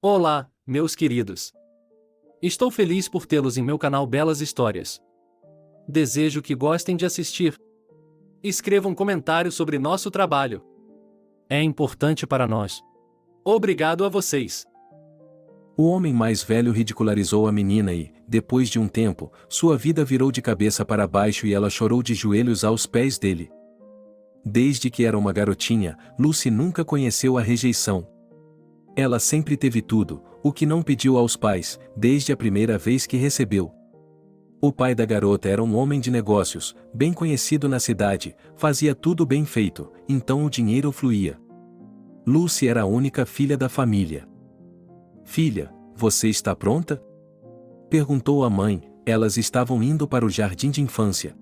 Olá, meus queridos. Estou feliz por tê-los em meu canal Belas Histórias. Desejo que gostem de assistir. Escreva um comentário sobre nosso trabalho. É importante para nós. Obrigado a vocês. O homem mais velho ridicularizou a menina e, depois de um tempo, sua vida virou de cabeça para baixo e ela chorou de joelhos aos pés dele. Desde que era uma garotinha, Lucy nunca conheceu a rejeição. Ela sempre teve tudo, o que não pediu aos pais, desde a primeira vez que recebeu. O pai da garota era um homem de negócios, bem conhecido na cidade, fazia tudo bem feito, então o dinheiro fluía. Lucy era a única filha da família. "Filha, você está pronta?" perguntou a mãe, elas estavam indo para o jardim de infância.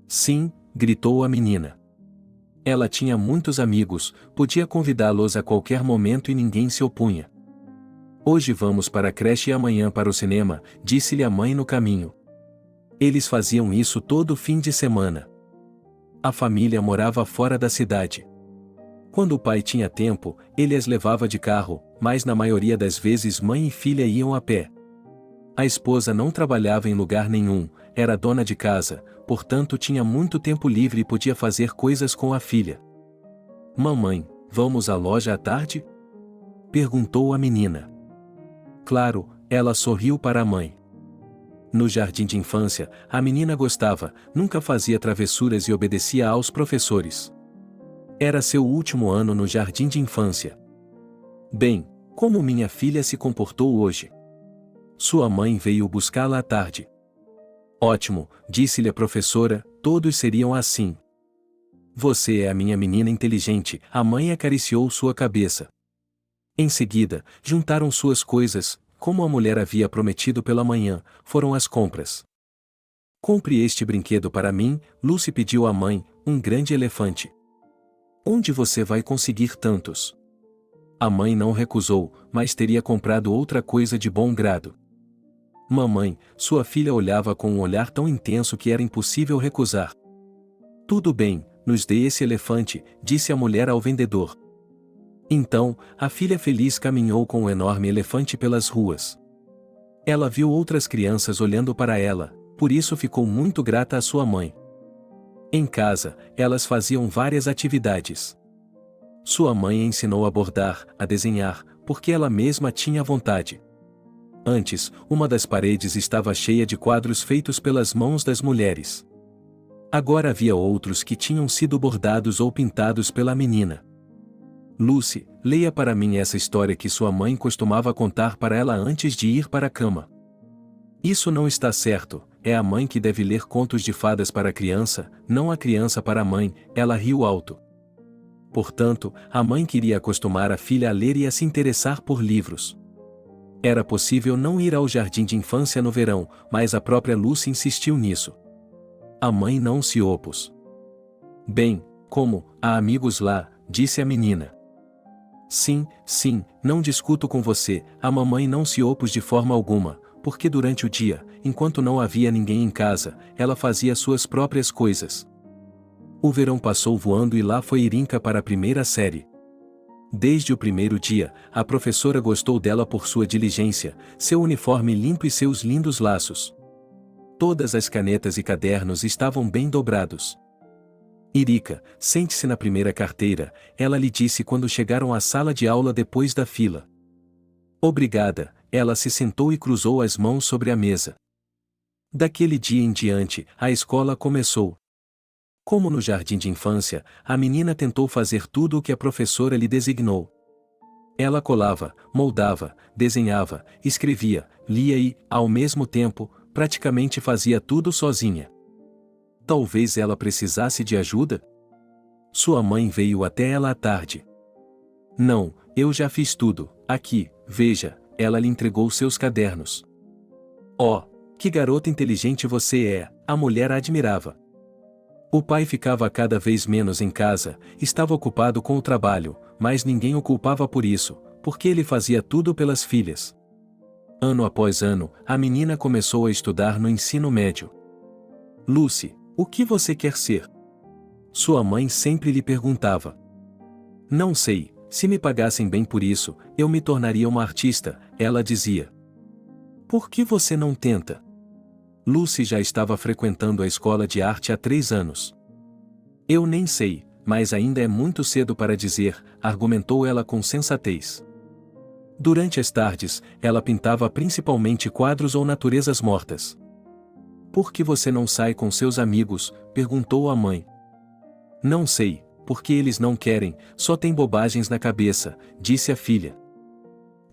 "Sim", gritou a menina. Ela tinha muitos amigos, podia convidá-los a qualquer momento e ninguém se opunha. "Hoje vamos para a creche e amanhã para o cinema", disse-lhe a mãe no caminho. Eles faziam isso todo fim de semana. A família morava fora da cidade. Quando o pai tinha tempo, ele as levava de carro, mas na maioria das vezes mãe e filha iam a pé. A esposa não trabalhava em lugar nenhum, era dona de casa, portanto tinha muito tempo livre e podia fazer coisas com a filha. "Mamãe, vamos à loja à tarde?" perguntou a menina. Claro, ela sorriu para a mãe. No jardim de infância, a menina gostava, nunca fazia travessuras e obedecia aos professores. Era seu último ano no jardim de infância. "Bem, como minha filha se comportou hoje?" Sua mãe veio buscá-la à tarde. "Ótimo", disse-lhe a professora, "todos seriam assim." "Você é a minha menina inteligente", a mãe acariciou sua cabeça. Em seguida, juntaram suas coisas, como a mulher havia prometido pela manhã, foram às compras. "Compre este brinquedo para mim", Lucy pediu à mãe, um grande elefante. "Onde você vai conseguir tantos?" A mãe não recusou, mas teria comprado outra coisa de bom grado. "Mamãe", sua filha olhava com um olhar tão intenso que era impossível recusar. "Tudo bem, nos dê esse elefante", disse a mulher ao vendedor. Então, a filha feliz caminhou com o enorme elefante pelas ruas. Ela viu outras crianças olhando para ela, por isso ficou muito grata à sua mãe. Em casa, elas faziam várias atividades. Sua mãe ensinou a bordar, a desenhar, porque ela mesma tinha vontade. Antes, uma das paredes estava cheia de quadros feitos pelas mãos das mulheres. Agora havia outros que tinham sido bordados ou pintados pela menina. "Lucy, leia para mim essa história que sua mãe costumava contar para ela antes de ir para a cama." "Isso não está certo, é a mãe que deve ler contos de fadas para a criança, não a criança para a mãe", ela riu alto. Portanto, a mãe queria acostumar a filha a ler e a se interessar por livros. Era possível não ir ao jardim de infância no verão, mas a própria Lucy insistiu nisso. A mãe não se opôs. "Bem, como, há amigos lá", disse a menina. Sim, não discuto com você", a mamãe não se opôs de forma alguma, porque durante o dia, enquanto não havia ninguém em casa, ela fazia suas próprias coisas. O verão passou voando e lá foi Irinka para a primeira série. Desde o primeiro dia, a professora gostou dela por sua diligência, seu uniforme limpo e seus lindos laços. Todas as canetas e cadernos estavam bem dobrados. "Irinka, sente-se na primeira carteira", ela lhe disse quando chegaram à sala de aula depois da fila. "Obrigada", ela se sentou e cruzou as mãos sobre a mesa. Daquele dia em diante, a escola começou. Como no jardim de infância, a menina tentou fazer tudo o que a professora lhe designou. Ela colava, moldava, desenhava, escrevia, lia e, ao mesmo tempo, praticamente fazia tudo sozinha. Talvez ela precisasse de ajuda? Sua mãe veio até ela à tarde. "Não, eu já fiz tudo, aqui, veja", ela lhe entregou seus cadernos. "Oh, que garota inteligente você é", a mulher a admirava. O pai ficava cada vez menos em casa, estava ocupado com o trabalho, mas ninguém o culpava por isso, porque ele fazia tudo pelas filhas. Ano após ano, a menina começou a estudar no ensino médio. "Lucy, o que você quer ser?" Sua mãe sempre lhe perguntava. "Não sei", Se me pagassem bem por isso, eu me tornaria uma artista, ela dizia. Por que você não tenta? Lucy já estava frequentando a escola de arte há 3 anos. Eu nem sei, mas ainda é muito cedo para dizer, argumentou ela com sensatez. Durante as tardes, ela pintava principalmente quadros ou naturezas mortas. Por que você não sai com seus amigos? Perguntou a mãe. Não sei, porque eles não querem, só tem bobagens na cabeça, disse a filha.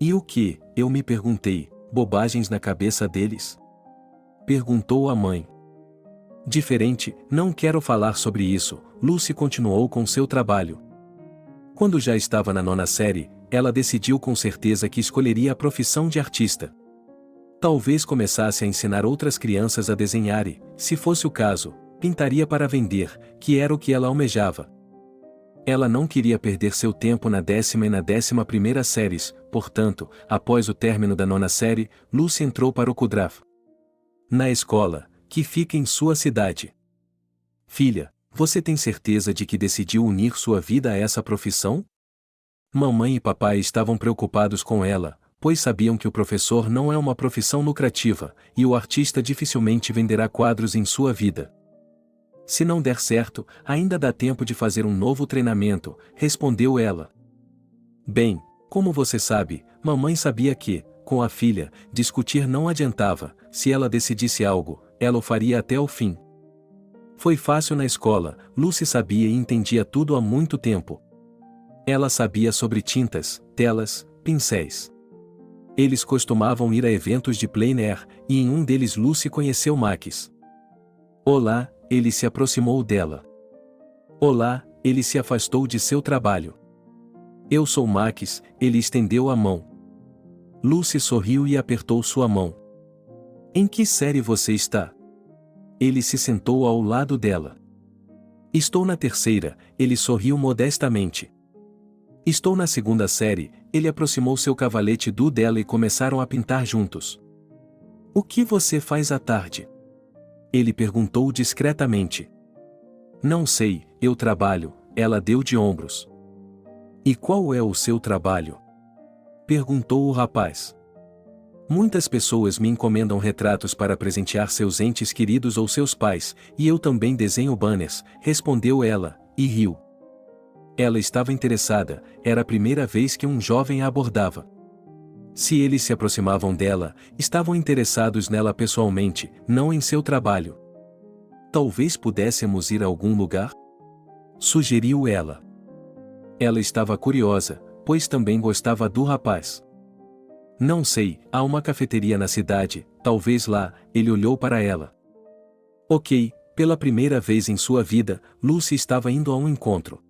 E o que? Eu me perguntei, bobagens na cabeça deles? Perguntou a mãe. Diferente, não quero falar sobre isso, Lucy continuou com seu trabalho. Quando já estava na 9ª série, ela decidiu com certeza que escolheria a profissão de artista. Talvez começasse a ensinar outras crianças a desenhar e, se fosse o caso, pintaria para vender, que era o que ela almejava. Ela não queria perder seu tempo na 10ª e na 11ª séries, portanto, após o término da 9ª série, Lucy entrou para o Cudraf. Na escola, que fica em sua cidade. Filha, você tem certeza de que decidiu unir sua vida a essa profissão? Mamãe e papai estavam preocupados com ela, pois sabiam que o professor não é uma profissão lucrativa, e o artista dificilmente venderá quadros em sua vida. Se não der certo, ainda dá tempo de fazer um novo treinamento, respondeu ela. Bem, como você sabe, mamãe sabia que, com a filha, discutir não adiantava, se ela decidisse algo, ela o faria até o fim. Foi fácil na escola, Lucy sabia e entendia tudo há muito tempo. Ela sabia sobre tintas, telas, pincéis. Eles costumavam ir a eventos de plein air, e em um deles Lucy conheceu Max. Olá, ele se aproximou dela. Olá, ele se afastou de seu trabalho. Eu sou Max, ele estendeu a mão. Lucy sorriu e apertou sua mão. Em que série você está? Ele se sentou ao lado dela. Estou na 3ª, ele sorriu modestamente. Estou na 2ª série, ele aproximou seu cavalete do dela e começaram a pintar juntos. O que você faz à tarde? Ele perguntou discretamente. Não sei, eu trabalho, ela deu de ombros. E qual é o seu trabalho? Perguntou o rapaz. Muitas pessoas me encomendam retratos para presentear seus entes queridos ou seus pais, e eu também desenho banners, respondeu ela, e riu. Ela estava interessada, era a primeira vez que um jovem a abordava. Se eles se aproximavam dela, estavam interessados nela pessoalmente, não em seu trabalho. Talvez pudéssemos ir a algum lugar? Sugeriu ela. Ela estava curiosa, pois também gostava do rapaz. Não sei, há uma cafeteria na cidade, talvez lá, ele olhou para ela. Ok, pela primeira vez em sua vida, Lucy estava indo a um encontro.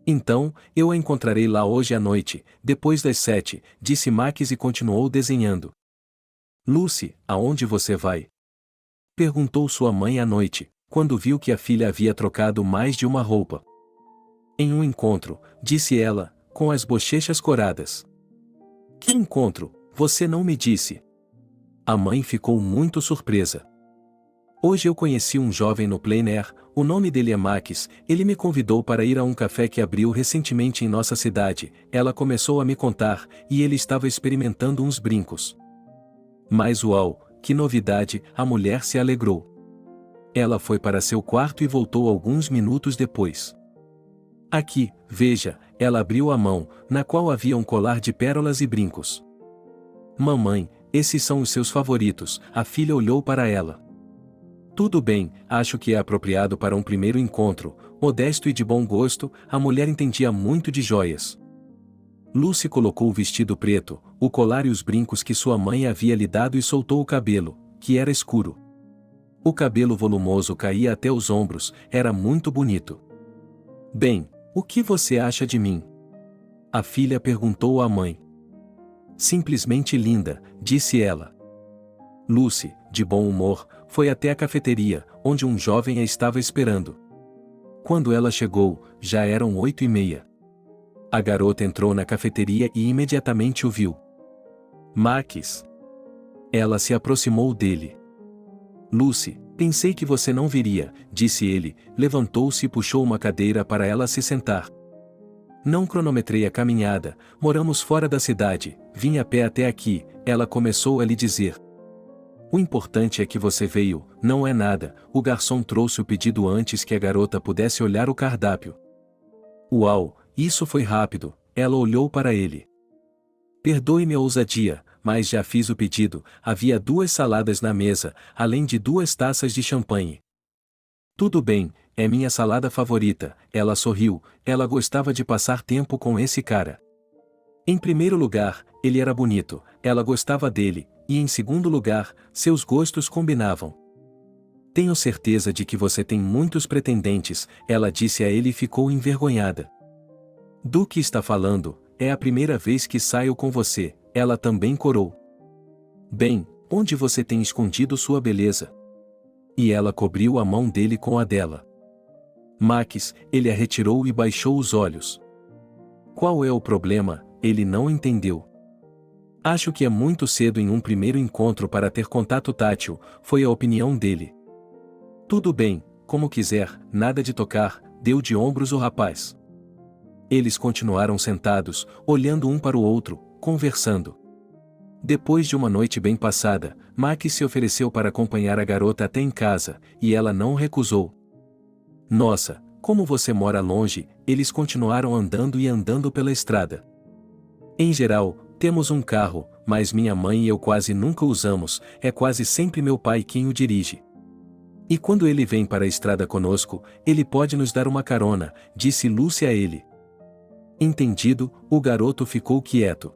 Então, eu a encontrarei lá hoje à noite, depois das 7, disse Max e continuou desenhando. Lucy, aonde você vai? Perguntou sua mãe à noite, quando viu que a filha havia trocado mais de uma roupa. Em um encontro, disse ela, com as bochechas coradas. Que encontro? Você não me disse. A mãe ficou muito surpresa. Hoje eu conheci um jovem no plein air, o nome dele é Max, ele me convidou para ir a um café que abriu recentemente em nossa cidade, ela começou a me contar, e ele estava experimentando uns brincos. Mas uau, que novidade, a mulher se alegrou. Ela foi para seu quarto e voltou alguns minutos depois. Aqui, veja, ela abriu a mão, na qual havia um colar de pérolas e brincos. Mamãe, esses são os seus favoritos, a filha olhou para ela. Tudo bem, acho que é apropriado para um primeiro encontro, modesto e de bom gosto, a mulher entendia muito de joias. Lucy colocou o vestido preto, o colar e os brincos que sua mãe havia lhe dado e soltou o cabelo, que era escuro. O cabelo volumoso caía até os ombros, era muito bonito. Bem, o que você acha de mim? A filha perguntou à mãe. Simplesmente linda, disse ela. Lucy, de bom humor, foi até a cafeteria, onde um jovem a estava esperando. Quando ela chegou, já eram 8:30. A garota entrou na cafeteria e imediatamente o viu. Max. Ela se aproximou dele. Lucy, pensei que você não viria, disse ele, levantou-se e puxou uma cadeira para ela se sentar. Não cronometrei a caminhada, moramos fora da cidade, vim a pé até aqui, ela começou a lhe dizer. O importante é que você veio, não é nada, o garçom trouxe o pedido antes que a garota pudesse olhar o cardápio. Uau, isso foi rápido, ela olhou para ele. Perdoe-me a ousadia, mas já fiz o pedido, havia 2 saladas na mesa, além de 2 taças de champanhe. Tudo bem, é minha salada favorita, ela sorriu, ela gostava de passar tempo com esse cara. Em primeiro lugar, ele era bonito, ela gostava dele, e em segundo lugar, seus gostos combinavam. Tenho certeza de que você tem muitos pretendentes, ela disse a ele e ficou envergonhada. Do que está falando? É a primeira vez que saio com você, ela também corou. Bem, onde você tem escondido sua beleza? E ela cobriu a mão dele com a dela. Max, ele a retirou e baixou os olhos. Qual é o problema? Ele não entendeu. Acho que é muito cedo em um primeiro encontro para ter contato tátil, foi a opinião dele. Tudo bem, como quiser, nada de tocar, deu de ombros o rapaz. Eles continuaram sentados, olhando um para o outro, conversando. Depois de uma noite bem passada, Max se ofereceu para acompanhar a garota até em casa, e ela não recusou. Nossa, como você mora longe, eles continuaram andando e andando pela estrada. Em geral, temos um carro, mas minha mãe e eu quase nunca usamos, é quase sempre meu pai quem o dirige. E quando ele vem para a estrada conosco, ele pode nos dar uma carona, disse Lucy a ele. Entendido, o garoto ficou quieto.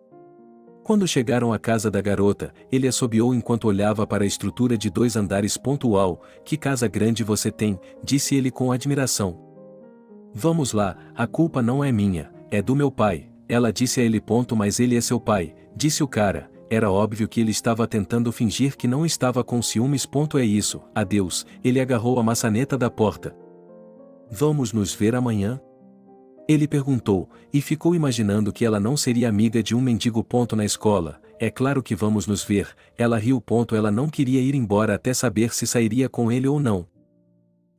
Quando chegaram à casa da garota, ele assobiou enquanto olhava para a estrutura de 2 andares. Uau, que casa grande você tem, disse ele com admiração. Vamos lá, a culpa não é minha, é do meu pai, ela disse a ele. Mas ele é seu pai, disse o cara, era óbvio que ele estava tentando fingir que não estava com ciúmes. É isso, adeus, ele agarrou a maçaneta da porta. Vamos nos ver amanhã? Ele perguntou, e ficou imaginando que ela não seria amiga de um mendigo. Na escola, é claro que vamos nos ver, ela riu. Ela não queria ir embora até saber se sairia com ele ou não.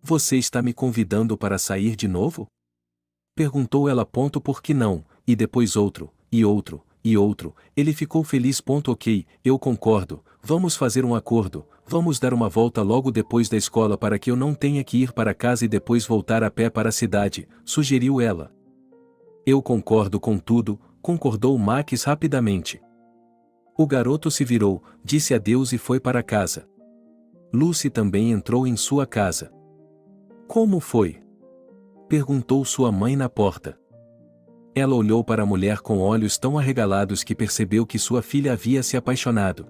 Você está me convidando para sair de novo? Perguntou ela. Por que não? E depois outro, e outro, e outro, ele ficou feliz. Ok, eu concordo, vamos fazer um acordo, vamos dar uma volta logo depois da escola para que eu não tenha que ir para casa e depois voltar a pé para a cidade, sugeriu ela. Eu concordo com tudo, concordou Max rapidamente. O garoto se virou, disse adeus e foi para casa. Lucy também entrou em sua casa. Como foi? Perguntou sua mãe na porta. Ela olhou para a mulher com olhos tão arregalados que percebeu que sua filha havia se apaixonado.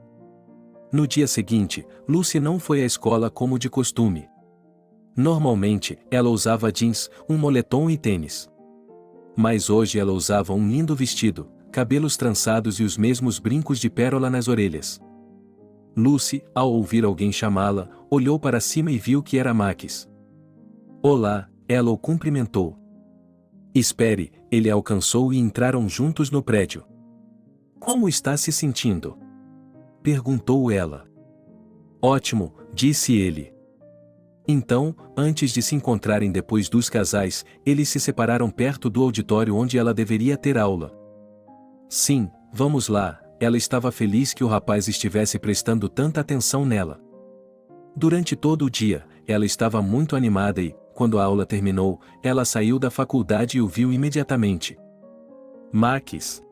No dia seguinte, Lucy não foi à escola como de costume. Normalmente, ela usava jeans, um moletom e tênis. Mas hoje ela usava um lindo vestido, cabelos trançados e os mesmos brincos de pérola nas orelhas. Lucy, ao ouvir alguém chamá-la, olhou para cima e viu que era Max. Olá, ela o cumprimentou. Espere, ele a alcançou e entraram juntos no prédio. Como está se sentindo? Perguntou ela. Ótimo, disse ele. Então, antes de se encontrarem depois dos casais, eles se separaram perto do auditório onde ela deveria ter aula. Sim, vamos lá, ela estava feliz que o rapaz estivesse prestando tanta atenção nela. Durante todo o dia, ela estava muito animada e, quando a aula terminou, ela saiu da faculdade e o viu imediatamente. Max!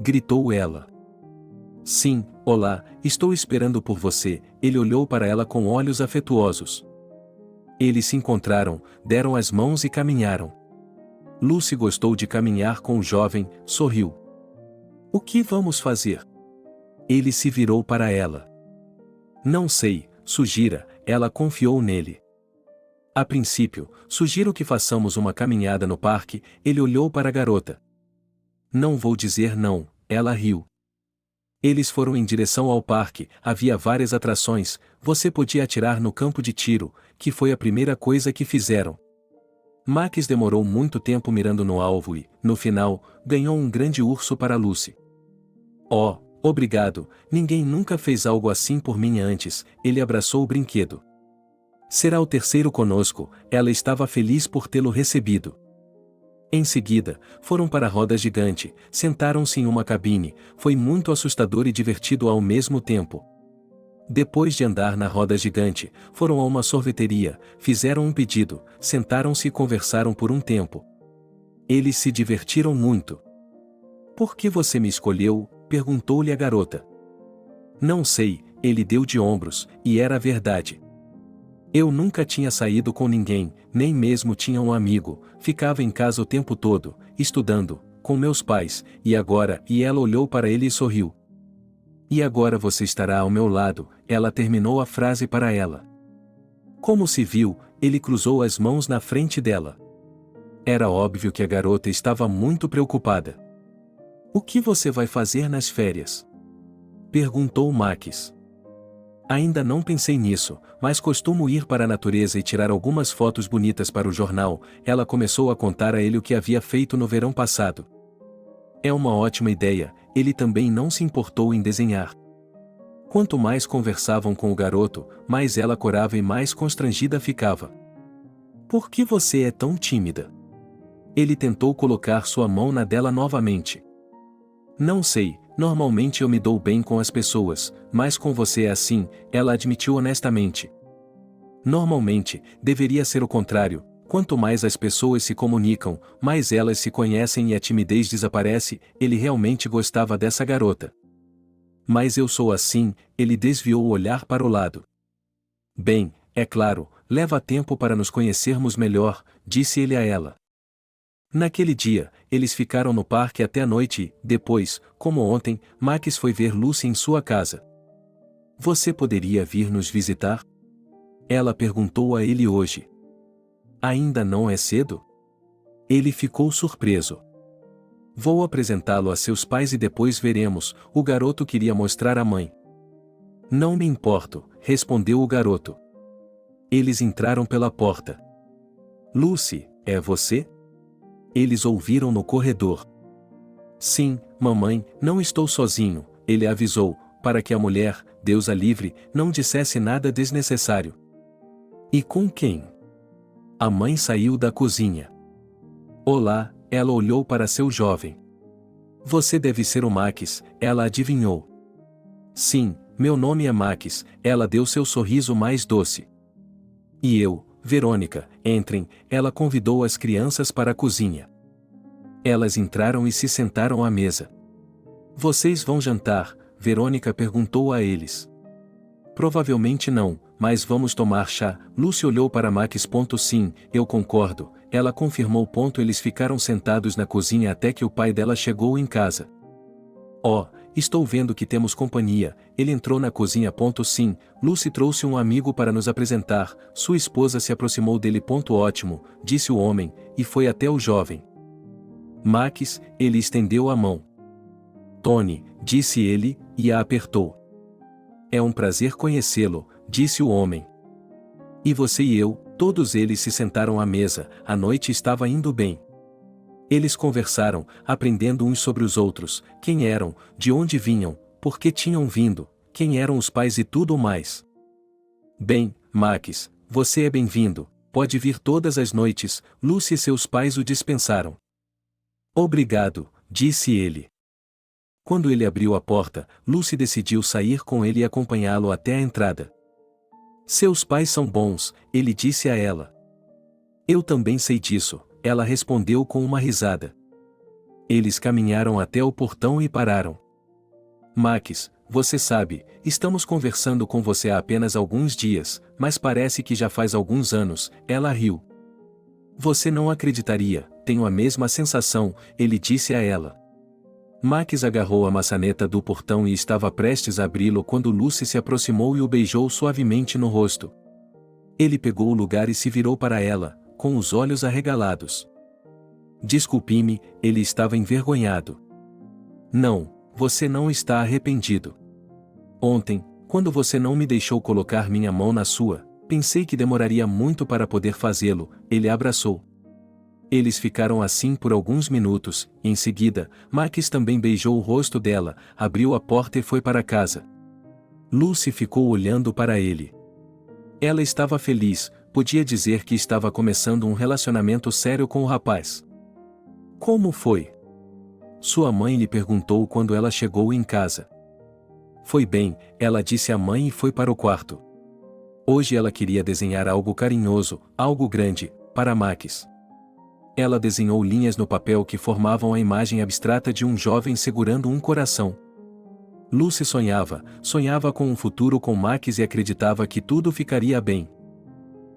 Gritou ela. Sim, olá, estou esperando por você, ele olhou para ela com olhos afetuosos. Eles se encontraram, deram as mãos e caminharam. Lucy gostou de caminhar com o jovem, sorriu. O que vamos fazer? Ele se virou para ela. Não sei, sugira, ela confiou nele. A princípio, sugiro que façamos uma caminhada no parque, ele olhou para a garota. Não vou dizer não, ela riu. Eles foram em direção ao parque, havia várias atrações, você podia atirar no campo de tiro, que foi a primeira coisa que fizeram. Max demorou muito tempo mirando no alvo e, no final, ganhou um grande urso para Lucy. Oh, obrigado, ninguém nunca fez algo assim por mim antes, ele abraçou o brinquedo. Será o terceiro conosco, ela estava feliz por tê-lo recebido. Em seguida, foram para a roda gigante, sentaram-se em uma cabine, foi muito assustador e divertido ao mesmo tempo. Depois de andar na roda gigante, foram a uma sorveteria, fizeram um pedido, sentaram-se e conversaram por um tempo. Eles se divertiram muito. "Por que você me escolheu?" perguntou-lhe a garota. "Não sei", ele deu de ombros, e era verdade. "Eu nunca tinha saído com ninguém, nem mesmo tinha um amigo, ficava em casa o tempo todo, estudando, com meus pais, e agora", e ela olhou para ele e sorriu. "E agora você estará ao meu lado", ela terminou a frase para ela. Como se viu, ele cruzou as mãos na frente dela. Era óbvio que a garota estava muito preocupada. "O que você vai fazer nas férias?" perguntou Max. "Ainda não pensei nisso, mas costumo ir para a natureza e tirar algumas fotos bonitas para o jornal", ela começou a contar a ele o que havia feito no verão passado. "É uma ótima ideia", ele também não se importou em desenhar. Quanto mais conversavam com o garoto, mais ela corava e mais constrangida ficava. "Por que você é tão tímida?" Ele tentou colocar sua mão na dela novamente. "Não sei, normalmente eu me dou bem com as pessoas, mas com você é assim", ela admitiu honestamente. "Normalmente, deveria ser o contrário, quanto mais as pessoas se comunicam, mais elas se conhecem e a timidez desaparece", ele realmente gostava dessa garota. "Mas eu sou assim", ele desviou o olhar para o lado. "Bem, é claro, leva tempo para nos conhecermos melhor", disse ele a ela. Naquele dia, eles ficaram no parque até a noite e, depois, como ontem, Max foi ver Lucy em sua casa. "Você poderia vir nos visitar?" ela perguntou a ele hoje. "Ainda não é cedo?" Ele ficou surpreso. "Vou apresentá-lo a seus pais e depois veremos", o garoto queria mostrar à mãe. "Não me importo", respondeu o garoto. Eles entraram pela porta. "Lucy, é você?" eles ouviram no corredor. "Sim, mamãe, não estou sozinho", ele avisou, para que a mulher, Deus a livre, não dissesse nada desnecessário. "E com quem?" A mãe saiu da cozinha. "Olá", ela olhou para seu jovem. "Você deve ser o Max", ela adivinhou. "Sim, meu nome é Max", ela deu seu sorriso mais doce. "E eu, Verônica, entrem", ela convidou as crianças para a cozinha. Elas entraram e se sentaram à mesa. "Vocês vão jantar?", Verônica perguntou a eles. "Provavelmente não, mas vamos tomar chá", Lucy olhou para Max. "Sim, eu concordo", ela confirmou. Eles ficaram sentados na cozinha até que o pai dela chegou em casa. "Oh, estou vendo que temos companhia", ele entrou na cozinha. "Sim, Lucy trouxe um amigo para nos apresentar", sua esposa se aproximou dele. "Ótimo", disse o homem, e foi até o jovem. "Max", ele estendeu a mão. "Tony", disse ele, e a apertou. "É um prazer conhecê-lo", disse o homem. "E você e eu", todos eles se sentaram à mesa, a noite estava indo bem. Eles conversaram, aprendendo uns sobre os outros, quem eram, de onde vinham, por que tinham vindo, quem eram os pais e tudo mais. "Bem, Max, você é bem-vindo, pode vir todas as noites", Lucy e seus pais o dispensaram. "Obrigado", disse ele. Quando ele abriu a porta, Lucy decidiu sair com ele e acompanhá-lo até a entrada. "Seus pais são bons", ele disse a ela. "Eu também sei disso", ela respondeu com uma risada. Eles caminharam até o portão e pararam. "Max, você sabe, estamos conversando com você há apenas alguns dias, mas parece que já faz alguns anos", ela riu. "Você não acreditaria, tenho a mesma sensação", ele disse a ela. Max agarrou a maçaneta do portão e estava prestes a abri-lo quando Lucy se aproximou e o beijou suavemente no rosto. Ele pegou o lugar e se virou para ela, com os olhos arregalados. "Desculpe-me", ele estava envergonhado. "Não, você não está arrependido. Ontem, quando você não me deixou colocar minha mão na sua, pensei que demoraria muito para poder fazê-lo", ele a abraçou. Eles ficaram assim por alguns minutos, e em seguida, Max também beijou o rosto dela, abriu a porta e foi para casa. Lucy ficou olhando para ele. Ela estava feliz, podia dizer que estava começando um relacionamento sério com o rapaz. Como foi? Sua mãe lhe perguntou quando ela chegou em casa. Foi bem, ela disse à mãe e foi para o quarto. Hoje ela queria desenhar algo carinhoso, algo grande, para Max. Ela desenhou linhas no papel que formavam a imagem abstrata de um jovem segurando um coração. Lucy sonhava com um futuro com Max e acreditava que tudo ficaria bem.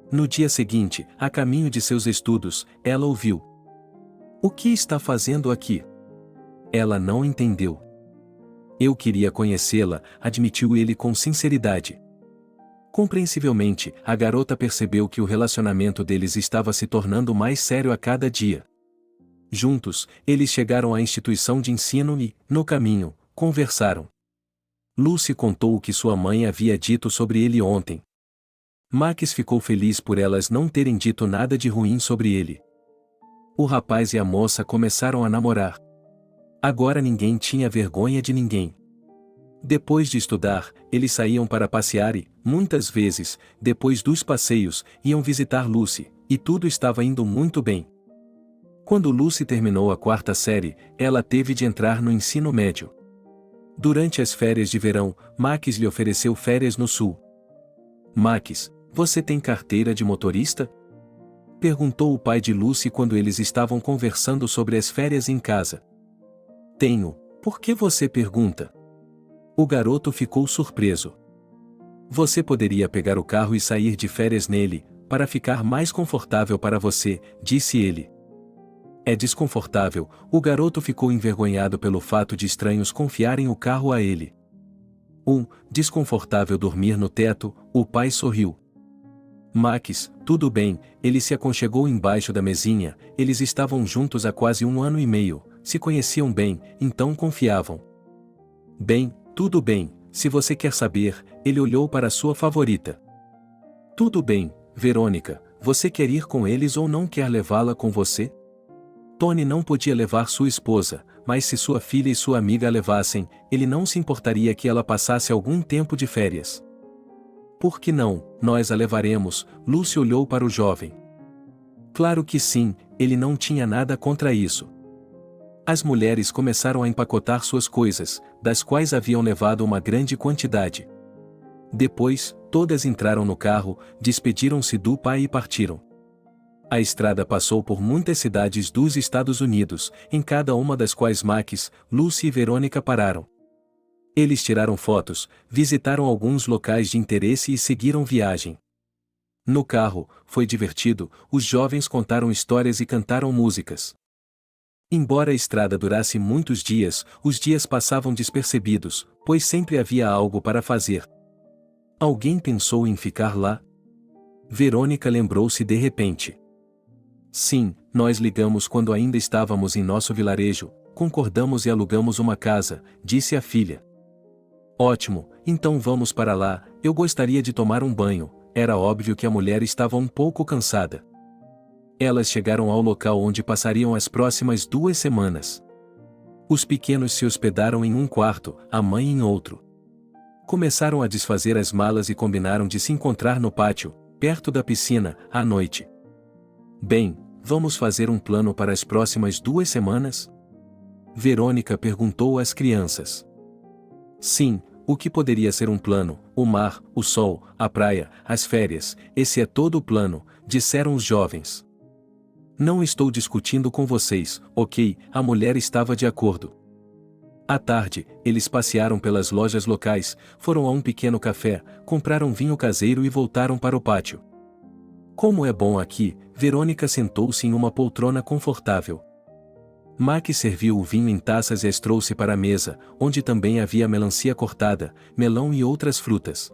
No dia seguinte, a caminho de seus estudos, ela ouviu: "O que está fazendo aqui?" Ela não entendeu. "Eu queria conhecê-la", admitiu ele com sinceridade. Compreensivelmente, a garota percebeu que o relacionamento deles estava se tornando mais sério a cada dia. Juntos, eles chegaram à instituição de ensino e, no caminho, conversaram. Lucy contou o que sua mãe havia dito sobre ele ontem. Max ficou feliz por elas não terem dito nada de ruim sobre ele. O rapaz e a moça começaram a namorar. Agora ninguém tinha vergonha de ninguém. Depois de estudar, eles saíam para passear e, muitas vezes, depois dos passeios, iam visitar Lucy, e tudo estava indo muito bem. Quando Lucy terminou a 4ª série, ela teve de entrar no ensino médio. Durante as férias de verão, Max lhe ofereceu férias no sul. "Max, você tem carteira de motorista?" perguntou o pai de Lucy quando eles estavam conversando sobre as férias em casa. "Tenho. Por que você pergunta?" O garoto ficou surpreso. "Você poderia pegar o carro e sair de férias nele, para ficar mais confortável para você", disse ele. "É desconfortável", o garoto ficou envergonhado pelo fato de estranhos confiarem o carro a ele. Desconfortável dormir no teto", o pai sorriu. "Max, tudo bem", ele se aconchegou embaixo da mesinha, eles estavam juntos há quase 1 ano e meio, se conheciam bem, então confiavam. "Bem, tudo bem, se você quer saber", ele olhou para sua favorita. "Tudo bem, Verônica, você quer ir com eles ou não quer levá-la com você?" Tony não podia levar sua esposa, mas se sua filha e sua amiga a levassem, ele não se importaria que ela passasse algum tempo de férias. "Por que não? Nós a levaremos", Lucy olhou para o jovem. Claro que sim, ele não tinha nada contra isso. As mulheres começaram a empacotar suas coisas, das quais haviam levado uma grande quantidade. Depois, todas entraram no carro, despediram-se do pai e partiram. A estrada passou por muitas cidades dos Estados Unidos, em cada uma das quais Max, Lucy e Verônica pararam. Eles tiraram fotos, visitaram alguns locais de interesse e seguiram viagem. No carro, foi divertido, os jovens contaram histórias e cantaram músicas. Embora a estrada durasse muitos dias, os dias passavam despercebidos, pois sempre havia algo para fazer. Alguém pensou em ficar lá? Verônica lembrou-se de repente. "Sim, nós ligamos quando ainda estávamos em nosso vilarejo, concordamos e alugamos uma casa", disse a filha. "Ótimo, então vamos para lá, eu gostaria de tomar um banho." Era óbvio que a mulher estava um pouco cansada. Elas chegaram ao local onde passariam as próximas 2 semanas. Os pequenos se hospedaram em um quarto, a mãe em outro. Começaram a desfazer as malas e combinaram de se encontrar no pátio, perto da piscina, à noite. "Bem, vamos fazer um plano para as próximas 2 semanas?" Verônica perguntou às crianças. "Sim, o que poderia ser um plano? O mar, o sol, a praia, as férias, esse é todo o plano", disseram os jovens. "Não estou discutindo com vocês, ok?" A mulher estava de acordo. À tarde, eles passearam pelas lojas locais, foram a um pequeno café, compraram vinho caseiro e voltaram para o pátio. "Como é bom aqui", Verônica sentou-se em uma poltrona confortável. Max serviu o vinho em taças e as trouxe para a mesa, onde também havia melancia cortada, melão e outras frutas.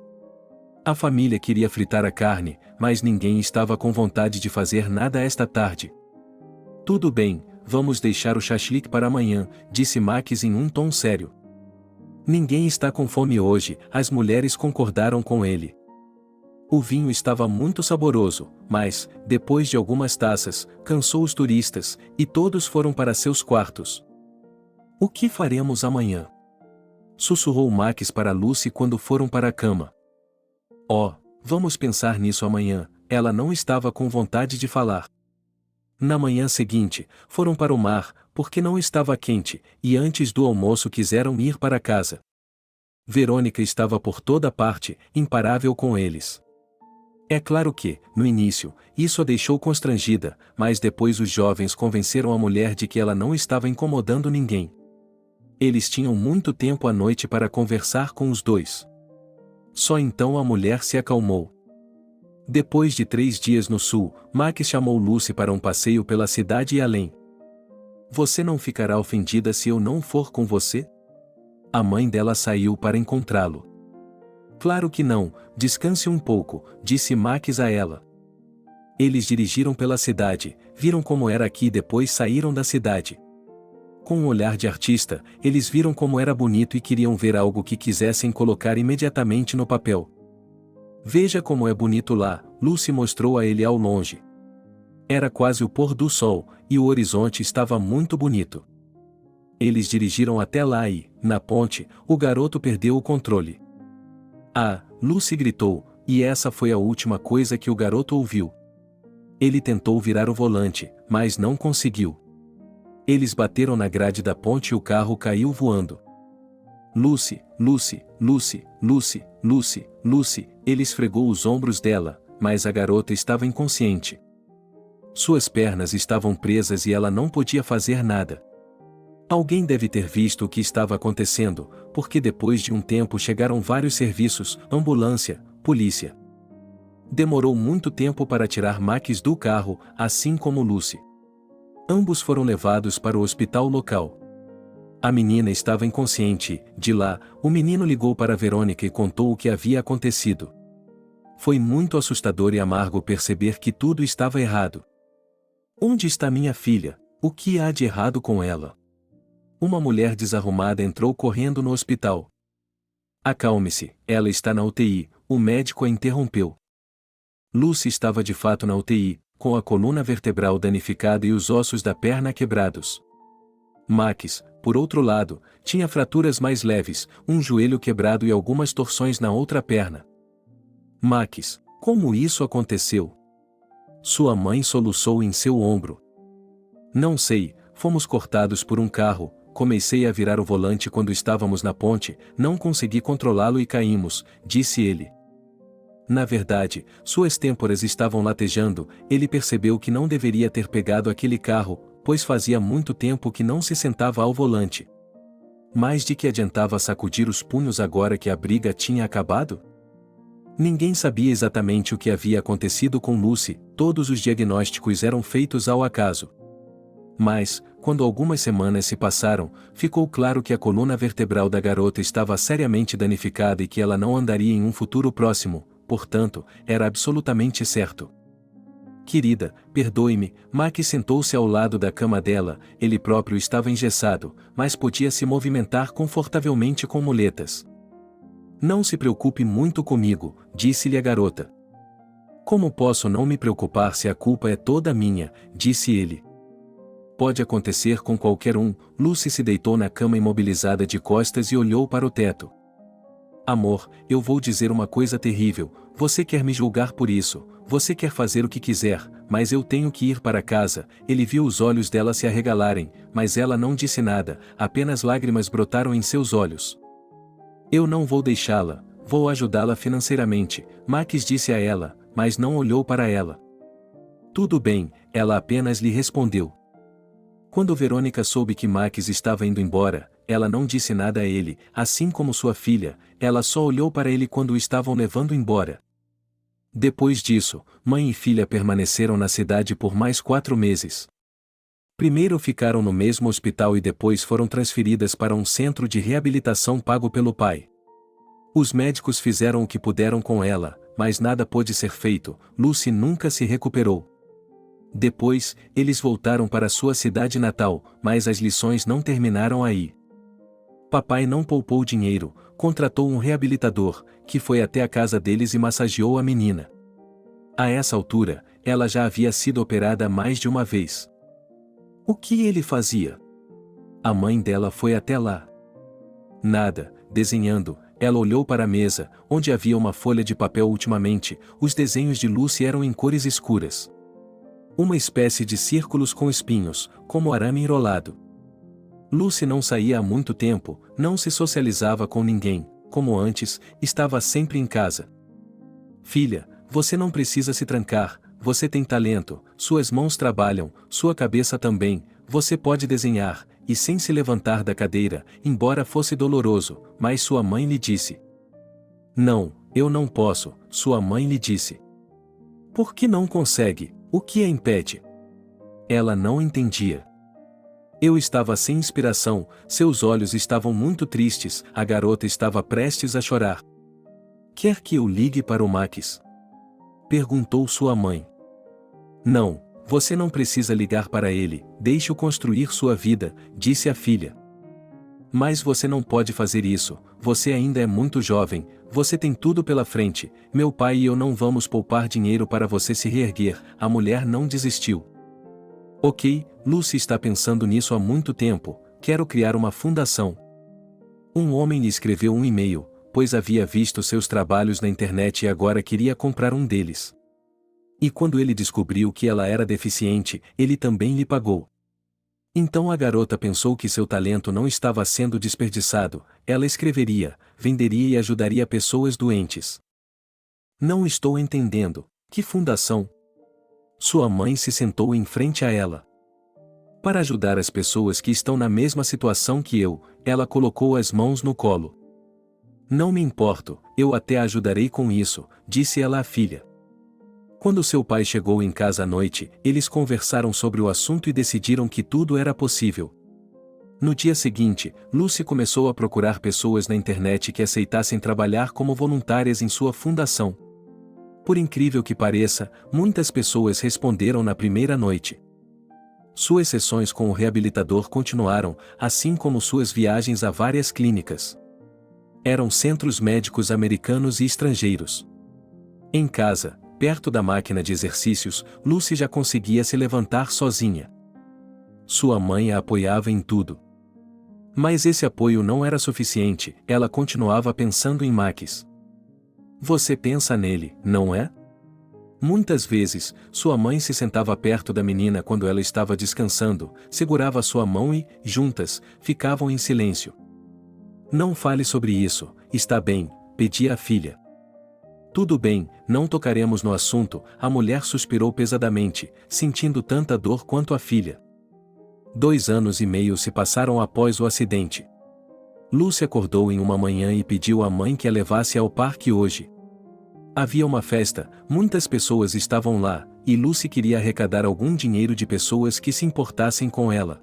A família queria fritar a carne, mas ninguém estava com vontade de fazer nada esta tarde. "Tudo bem, vamos deixar o chachlik para amanhã", disse Max em um tom sério. "Ninguém está com fome hoje", as mulheres concordaram com ele. O vinho estava muito saboroso, mas, depois de algumas taças, cansou os turistas, e todos foram para seus quartos. "O que faremos amanhã?" sussurrou Max para Lucy quando foram para a cama. "Oh, vamos pensar nisso amanhã", ela não estava com vontade de falar. Na manhã seguinte, foram para o mar, porque não estava quente, e antes do almoço quiseram ir para casa. Verônica estava por toda parte, imparável com eles. É claro que, no início, isso a deixou constrangida, mas depois os jovens convenceram a mulher de que ela não estava incomodando ninguém. Eles tinham muito tempo à noite para conversar com os dois. Só então a mulher se acalmou. Depois de 3 dias no sul, Max chamou Lucy para um passeio pela cidade e além. Você não ficará ofendida se eu não for com você? A mãe dela saiu para encontrá-lo. Claro que não, descanse um pouco, disse Max a ela. Eles dirigiram pela cidade, viram como era aqui e depois saíram da cidade. Com um olhar de artista, eles viram como era bonito e queriam ver algo que quisessem colocar imediatamente no papel. Veja como é bonito lá, Lucy mostrou a ele ao longe. Era quase o pôr do sol, e o horizonte estava muito bonito. Eles dirigiram até lá e, na ponte, o garoto perdeu o controle. Ah, Lucy gritou, e essa foi a última coisa que o garoto ouviu. Ele tentou virar o volante, mas não conseguiu. Eles bateram na grade da ponte e o carro caiu voando. Lucy, Lucy, Lucy, Lucy, Lucy, Lucy, ele esfregou os ombros dela, mas a garota estava inconsciente. Suas pernas estavam presas e ela não podia fazer nada. Alguém deve ter visto o que estava acontecendo, porque depois de um tempo chegaram vários serviços, ambulância, polícia. Demorou muito tempo para tirar Max do carro, assim como Lucy. Ambos foram levados para o hospital local. A menina estava inconsciente, de lá, o menino ligou para Verônica e contou o que havia acontecido. Foi muito assustador e amargo perceber que tudo estava errado. Onde está minha filha? O que há de errado com ela? Uma mulher desarrumada entrou correndo no hospital. Acalme-se, ela está na UTI, o médico a interrompeu. Lucy estava de fato na UTI, com a coluna vertebral danificada e os ossos da perna quebrados. Max, por outro lado, tinha fraturas mais leves, um joelho quebrado e algumas torções na outra perna. Max, como isso aconteceu? Sua mãe soluçou em seu ombro. Não sei, fomos cortados por um carro, comecei a virar o volante quando estávamos na ponte, não consegui controlá-lo e caímos, disse ele. Na verdade, suas têmporas estavam latejando, ele percebeu que não deveria ter pegado aquele carro, pois fazia muito tempo que não se sentava ao volante. Mas de que adiantava sacudir os punhos agora que a briga tinha acabado? Ninguém sabia exatamente o que havia acontecido com Lucy, todos os diagnósticos eram feitos ao acaso. Mas, quando algumas semanas se passaram, ficou claro que a coluna vertebral da garota estava seriamente danificada e que ela não andaria em um futuro próximo, portanto, era absolutamente certo. Querida, perdoe-me, Max sentou-se ao lado da cama dela, ele próprio estava engessado, mas podia se movimentar confortavelmente com muletas. Não se preocupe muito comigo, disse-lhe a garota. Como posso não me preocupar se a culpa é toda minha, disse ele. Pode acontecer com qualquer um, Lucy se deitou na cama imobilizada de costas e olhou para o teto. Amor, eu vou dizer uma coisa terrível, você quer me julgar por isso, você quer fazer o que quiser, mas eu tenho que ir para casa. Ele viu os olhos dela se arregalarem, mas ela não disse nada, apenas lágrimas brotaram em seus olhos. Eu não vou deixá-la, vou ajudá-la financeiramente, Max disse a ela, mas não olhou para ela. Tudo bem, ela apenas lhe respondeu. Quando Verônica soube que Max estava indo embora, ela não disse nada a ele, assim como sua filha, ela só olhou para ele quando o estavam levando embora. Depois disso, mãe e filha permaneceram na cidade por mais 4 meses. Primeiro ficaram no mesmo hospital e depois foram transferidas para um centro de reabilitação pago pelo pai. Os médicos fizeram o que puderam com ela, mas nada pôde ser feito, Lucy nunca se recuperou. Depois, eles voltaram para sua cidade natal, mas as lições não terminaram aí. Papai não poupou dinheiro, contratou um reabilitador, que foi até a casa deles e massageou a menina. A essa altura, ela já havia sido operada mais de uma vez. O que ele fazia? A mãe dela foi até lá. Nada, desenhando, ela olhou para a mesa, onde havia uma folha de papel ultimamente, os desenhos de Lucy eram em cores escuras. Uma espécie de círculos com espinhos, como arame enrolado. Lucy não saía há muito tempo, não se socializava com ninguém, como antes, estava sempre em casa. Filha, você não precisa se trancar, você tem talento, suas mãos trabalham, sua cabeça também, você pode desenhar, e sem se levantar da cadeira, embora fosse doloroso, mas sua mãe lhe disse. Não, eu não posso, sua mãe lhe disse. Por que não consegue? O que a impede? Ela não entendia. Eu estava sem inspiração, seus olhos estavam muito tristes, a garota estava prestes a chorar. Quer que eu ligue para o Max? Perguntou sua mãe. Não, você não precisa ligar para ele, deixe-o construir sua vida, disse a filha. Mas você não pode fazer isso, você ainda é muito jovem, você tem tudo pela frente, meu pai e eu não vamos poupar dinheiro para você se reerguer, a mulher não desistiu. Ok, Lucy está pensando nisso há muito tempo, quero criar uma fundação. Um homem lhe escreveu um e-mail, pois havia visto seus trabalhos na internet e agora queria comprar um deles. E quando ele descobriu que ela era deficiente, ele também lhe pagou. Então a garota pensou que seu talento não estava sendo desperdiçado, ela escreveria, venderia e ajudaria pessoas doentes. Não estou entendendo, que fundação? Sua mãe se sentou em frente a ela. Para ajudar as pessoas que estão na mesma situação que eu, ela colocou as mãos no colo. Não me importo, eu até ajudarei com isso, disse ela à filha. Quando seu pai chegou em casa à noite, eles conversaram sobre o assunto e decidiram que tudo era possível. No dia seguinte, Lucy começou a procurar pessoas na internet que aceitassem trabalhar como voluntárias em sua fundação. Por incrível que pareça, muitas pessoas responderam na primeira noite. Suas sessões com o reabilitador continuaram, assim como suas viagens a várias clínicas. Eram centros médicos americanos e estrangeiros. Em casa, perto da máquina de exercícios, Lucy já conseguia se levantar sozinha. Sua mãe a apoiava em tudo. Mas esse apoio não era suficiente, ela continuava pensando em Max. Você pensa nele, não é? Muitas vezes, sua mãe se sentava perto da menina quando ela estava descansando, segurava sua mão e, juntas, ficavam em silêncio. Não fale sobre isso, está bem, pedia a filha. Tudo bem, não tocaremos no assunto, a mulher suspirou pesadamente, sentindo tanta dor quanto a filha. 2 anos e meio se passaram após o acidente. Lucy acordou em uma manhã e pediu à mãe que a levasse ao parque hoje. Havia uma festa, muitas pessoas estavam lá, e Lucy queria arrecadar algum dinheiro de pessoas que se importassem com ela.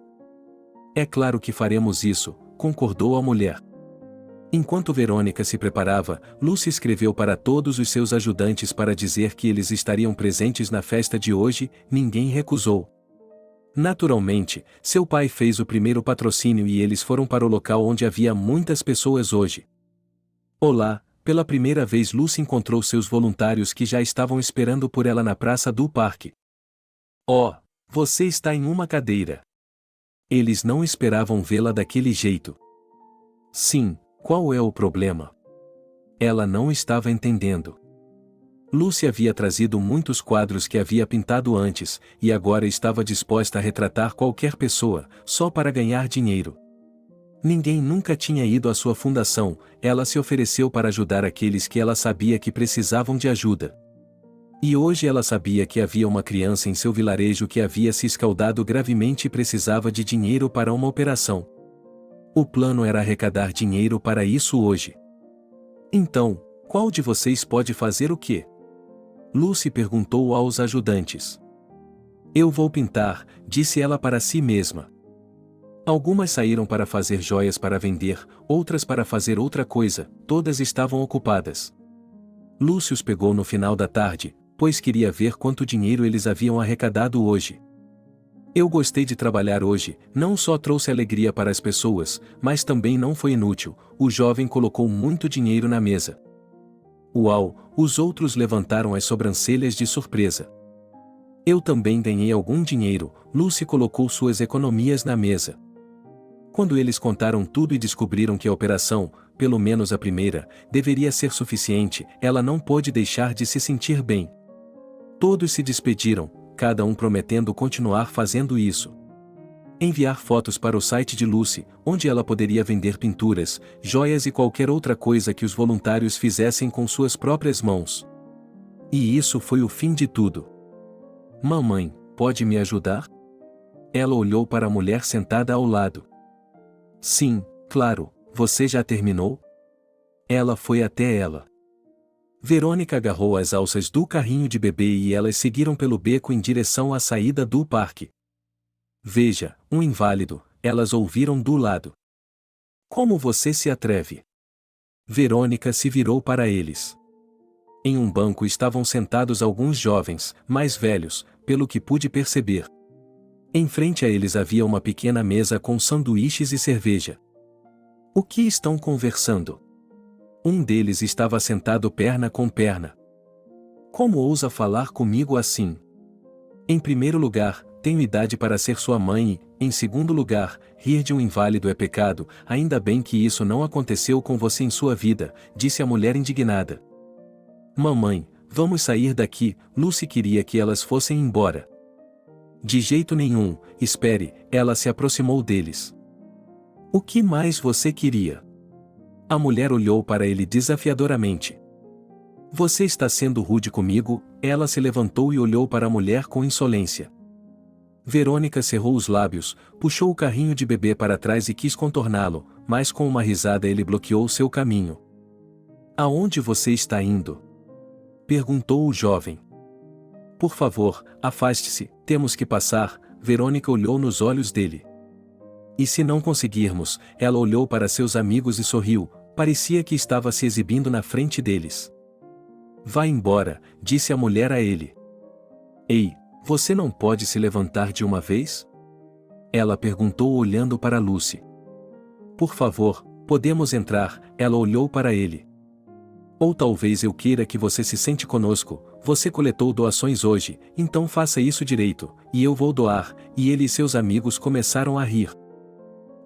É claro que faremos isso, concordou a mulher. Enquanto Verônica se preparava, Lucy escreveu para todos os seus ajudantes para dizer que eles estariam presentes na festa de hoje, ninguém recusou. Naturalmente, seu pai fez o primeiro patrocínio e eles foram para o local onde havia muitas pessoas hoje. Olá, pela primeira vez Lucy encontrou seus voluntários que já estavam esperando por ela na praça do parque. Oh, você está em uma cadeira. Eles não esperavam vê-la daquele jeito. Sim. Qual é o problema? Ela não estava entendendo. Lucy havia trazido muitos quadros que havia pintado antes, e agora estava disposta a retratar qualquer pessoa, só para ganhar dinheiro. Ninguém nunca tinha ido à sua fundação, ela se ofereceu para ajudar aqueles que ela sabia que precisavam de ajuda. E hoje ela sabia que havia uma criança em seu vilarejo que havia se escaldado gravemente e precisava de dinheiro para uma operação. O plano era arrecadar dinheiro para isso hoje. Então, qual de vocês pode fazer o quê? Lucy perguntou aos ajudantes. Eu vou pintar, disse ela para si mesma. Algumas saíram para fazer joias para vender, outras para fazer outra coisa, todas estavam ocupadas. Lucy os pegou no final da tarde, pois queria ver quanto dinheiro eles haviam arrecadado hoje. Eu gostei de trabalhar hoje, não só trouxe alegria para as pessoas, mas também não foi inútil, o jovem colocou muito dinheiro na mesa. Uau, os outros levantaram as sobrancelhas de surpresa. Eu também ganhei algum dinheiro, Lucy colocou suas economias na mesa. Quando eles contaram tudo e descobriram que a operação, pelo menos a primeira, deveria ser suficiente, ela não pôde deixar de se sentir bem. Todos se despediram, cada um prometendo continuar fazendo isso. Enviar fotos para o site de Lucy, onde ela poderia vender pinturas, joias e qualquer outra coisa que os voluntários fizessem com suas próprias mãos. E isso foi o fim de tudo. Mamãe, pode me ajudar? Ela olhou para a mulher sentada ao lado. Sim, claro, você já terminou? Ela foi até ela. Verônica agarrou as alças do carrinho de bebê e elas seguiram pelo beco em direção à saída do parque. Veja, um inválido, elas ouviram do lado. Como você se atreve? Verônica se virou para eles. Em um banco estavam sentados alguns jovens, mais velhos, pelo que pude perceber. Em frente a eles havia uma pequena mesa com sanduíches e cerveja. O que estão conversando? Um deles estava sentado perna com perna. Como ousa falar comigo assim? Em primeiro lugar, tenho idade para ser sua mãe e, em segundo lugar, rir de um inválido é pecado, ainda bem que isso não aconteceu com você em sua vida, disse a mulher indignada. Mamãe, vamos sair daqui, Lucy queria que elas fossem embora. De jeito nenhum, espere, ela se aproximou deles. O que mais você queria? A mulher olhou para ele desafiadoramente. Você está sendo rude comigo? Ela se levantou e olhou para a mulher com insolência. Verônica cerrou os lábios, puxou o carrinho de bebê para trás e quis contorná-lo, mas com uma risada ele bloqueou seu caminho. Aonde você está indo? Perguntou o jovem. Por favor, afaste-se, temos que passar. Verônica olhou nos olhos dele. E se não conseguirmos? Ela olhou para seus amigos e sorriu, parecia que estava se exibindo na frente deles. Vá embora, disse a mulher a ele. Ei, você não pode se levantar de uma vez? Ela perguntou olhando para Lucy. Por favor, podemos entrar, ela olhou para ele. Ou talvez eu queira que você se sente conosco, você coletou doações hoje, então faça isso direito, e eu vou doar, e ele e seus amigos começaram a rir.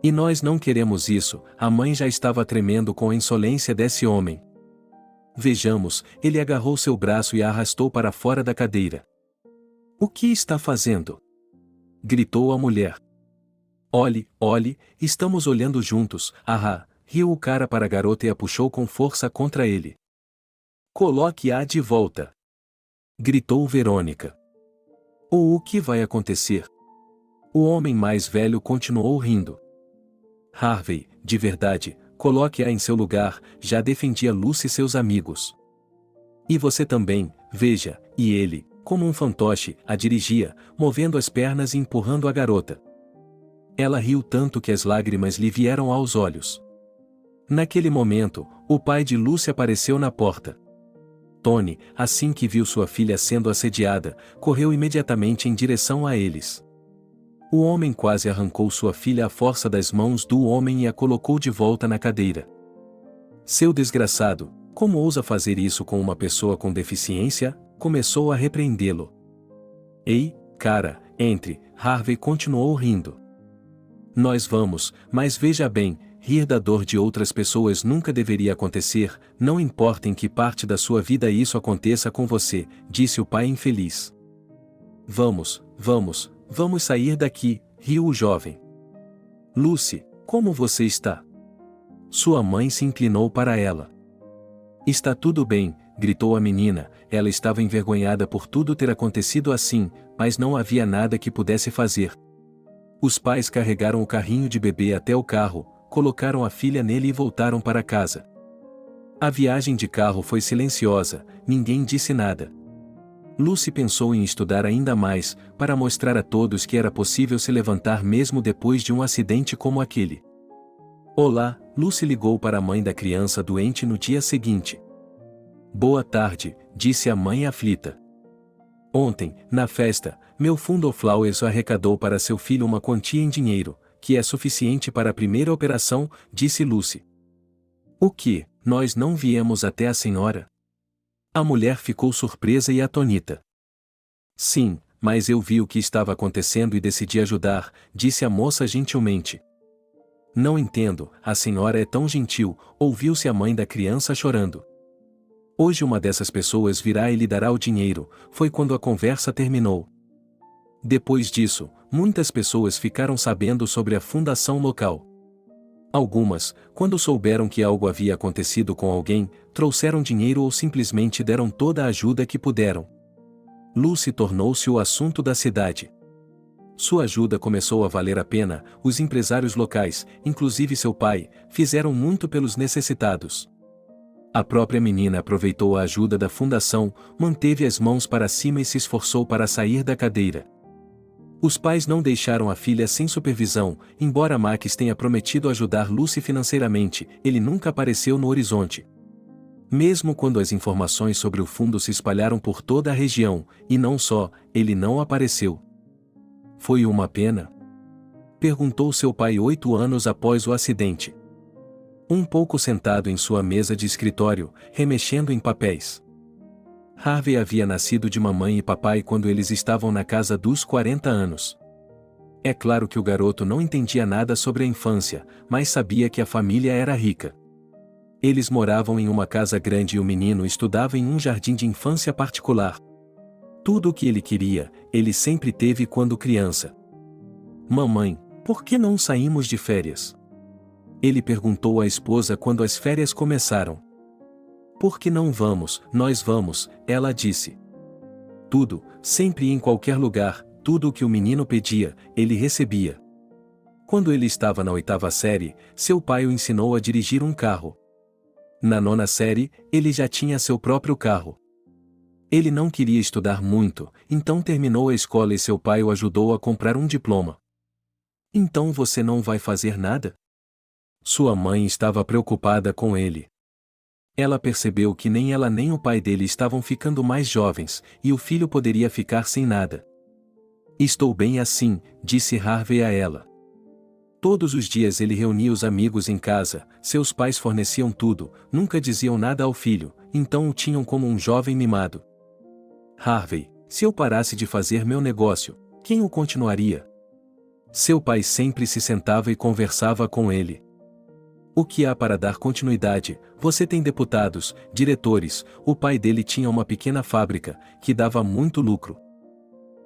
E nós não queremos isso, a mãe já estava tremendo com a insolência desse homem. Vejamos, ele agarrou seu braço e a arrastou para fora da cadeira. O que está fazendo? Gritou a mulher. Olhe, olhe, estamos olhando juntos, ahá, riu o cara para a garota e a puxou com força contra ele. Coloque-a de volta. Gritou Verônica. Ou o que vai acontecer? O homem mais velho continuou rindo. Harvey, de verdade, coloque-a em seu lugar, já defendia Lucy e seus amigos. E você também, veja, e ele, como um fantoche, a dirigia, movendo as pernas e empurrando a garota. Ela riu tanto que as lágrimas lhe vieram aos olhos. Naquele momento, o pai de Lucy apareceu na porta. Tony, assim que viu sua filha sendo assediada, correu imediatamente em direção a eles. O homem quase arrancou sua filha à força das mãos do homem e a colocou de volta na cadeira. Seu desgraçado, como ousa fazer isso com uma pessoa com deficiência? Começou a repreendê-lo. Ei, cara, entre, Harvey continuou rindo. Nós vamos, mas veja bem, rir da dor de outras pessoas nunca deveria acontecer, não importa em que parte da sua vida isso aconteça com você, disse o pai infeliz. Vamos sair daqui, riu o jovem. Lucy, como você está? Sua mãe se inclinou para ela. Está tudo bem, gritou a menina, ela estava envergonhada por tudo ter acontecido assim, mas não havia nada que pudesse fazer. Os pais carregaram o carrinho de bebê até o carro, colocaram a filha nele e voltaram para casa. A viagem de carro foi silenciosa, ninguém disse nada. Lucy pensou em estudar ainda mais, para mostrar a todos que era possível se levantar mesmo depois de um acidente como aquele. Olá, Lucy ligou para a mãe da criança doente no dia seguinte. Boa tarde, disse a mãe aflita. Ontem, na festa, meu fundo Flowers arrecadou para seu filho uma quantia em dinheiro, que é suficiente para a primeira operação, disse Lucy. O que, nós não viemos até a senhora? A mulher ficou surpresa e atônita. Sim, mas eu vi o que estava acontecendo e decidi ajudar, disse a moça gentilmente. Não entendo, a senhora é tão gentil, ouviu-se a mãe da criança chorando. Hoje uma dessas pessoas virá e lhe dará o dinheiro, foi quando a conversa terminou. Depois disso, muitas pessoas ficaram sabendo sobre a fundação local. Algumas, quando souberam que algo havia acontecido com alguém, trouxeram dinheiro ou simplesmente deram toda a ajuda que puderam. Lucy tornou-se o assunto da cidade. Sua ajuda começou a valer a pena, os empresários locais, inclusive seu pai, fizeram muito pelos necessitados. A própria menina aproveitou a ajuda da fundação, manteve as mãos para cima e se esforçou para sair da cadeira. Os pais não deixaram a filha sem supervisão, embora Max tenha prometido ajudar Lucy financeiramente, ele nunca apareceu no horizonte. Mesmo quando as informações sobre o fundo se espalharam por toda a região, e não só, ele não apareceu. Foi uma pena? Perguntou seu pai 8 anos após o acidente. Um pouco sentado em sua mesa de escritório, remexendo em papéis. Harvey havia nascido de mamãe e papai quando eles estavam na casa dos 40 anos. É claro que o garoto não entendia nada sobre a infância, mas sabia que a família era rica. Eles moravam em uma casa grande e o menino estudava em um jardim de infância particular. Tudo o que ele queria, ele sempre teve quando criança. Mamãe, por que não saímos de férias? Ele perguntou à esposa quando as férias começaram. Por que não vamos? Nós vamos, ela disse. Tudo, sempre e em qualquer lugar, tudo o que o menino pedia, ele recebia. Quando ele estava na 8ª série, seu pai o ensinou a dirigir um carro. Na 9ª série, ele já tinha seu próprio carro. Ele não queria estudar muito, então terminou a escola e seu pai o ajudou a comprar um diploma. Então você não vai fazer nada? Sua mãe estava preocupada com ele. Ela percebeu que nem ela nem o pai dele estavam ficando mais jovens, e o filho poderia ficar sem nada. Estou bem assim, disse Harvey a ela. Todos os dias ele reunia os amigos em casa, seus pais forneciam tudo, nunca diziam nada ao filho, então o tinham como um jovem mimado. Harvey, se eu parasse de fazer meu negócio, quem o continuaria? Seu pai sempre se sentava e conversava com ele. O que há para dar continuidade? Você tem deputados, diretores, o pai dele tinha uma pequena fábrica, que dava muito lucro.